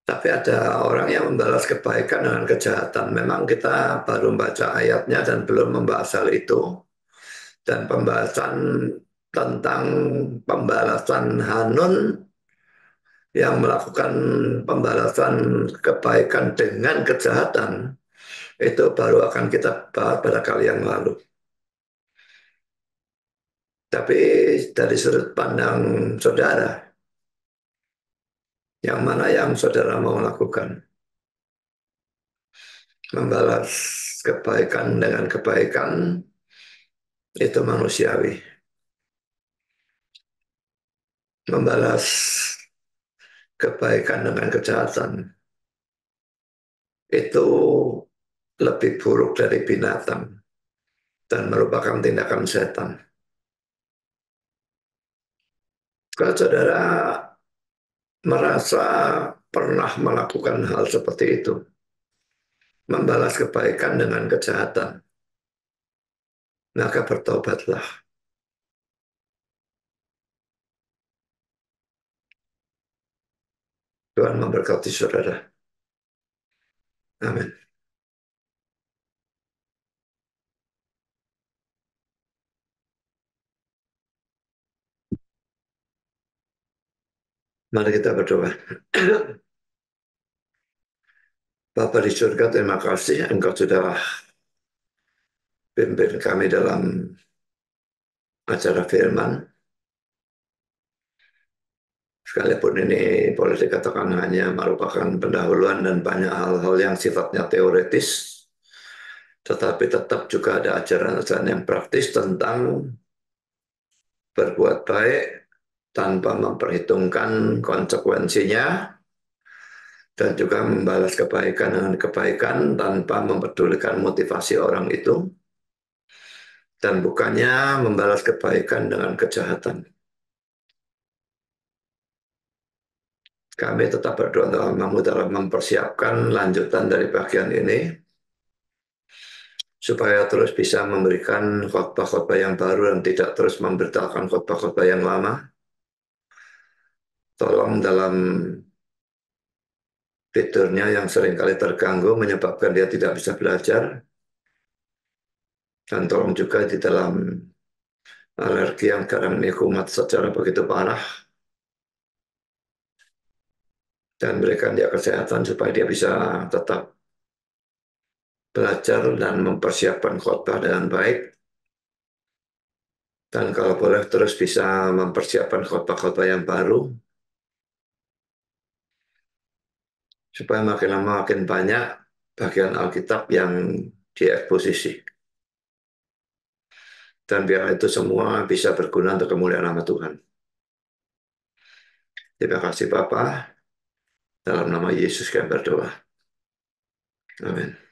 Tapi ada orang yang membalas kebaikan dengan kejahatan. Memang kita baru membaca ayatnya dan belum membahas hal itu. Dan pembahasan tentang pembalasan Hanun yang melakukan pembalasan kebaikan dengan kejahatan, itu baru akan kita bahas pada kali yang lalu. Tapi dari sudut pandang saudara, yang mana yang saudara mau lakukan? Membalas kebaikan dengan kebaikan itu manusiawi. Membalas kebaikan dengan kejahatan itu lebih buruk dari binatang dan merupakan tindakan setan. Kalau saudara merasa pernah melakukan hal seperti itu, membalas kebaikan dengan kejahatan, maka bertobatlah. Tuhan memberkati saudara. Amin. Mari kita berdoa. Bapa di surga, terima kasih Engkau sudah pimpin kami dalam acara firman. Sekalipun ini boleh dikatakan hanya merupakan pendahuluan dan banyak hal-hal yang sifatnya teoretis, tetapi tetap juga ada ajaran-ajaran yang praktis tentang berbuat baik tanpa memperhitungkan konsekuensinya, dan juga membalas kebaikan dengan kebaikan tanpa mempedulikan motivasi orang itu, dan bukannya membalas kebaikan dengan kejahatan. Kami tetap berdoa untuk dalam mempersiapkan lanjutan dari bagian ini, supaya terus bisa memberikan khotbah-khotbah yang baru dan tidak terus memberitakan khotbah-khotbah yang lama. Tolong dalam tidurnya yang seringkali terganggu menyebabkan dia tidak bisa belajar, dan tolong juga di dalam alergi yang sekarang ini kumat secara begitu parah, dan berikan dia kesehatan supaya dia bisa tetap belajar dan mempersiapkan khotbah dengan baik, dan kalau boleh terus bisa mempersiapkan khotbah-khotbah yang baru, supaya makin lama makin banyak bagian Alkitab yang dieksposisi. Dan biar itu semua bisa berguna untuk kemuliaan nama Tuhan. Terima kasih Bapak, dalam nama Yesus kami berdoa. Amin.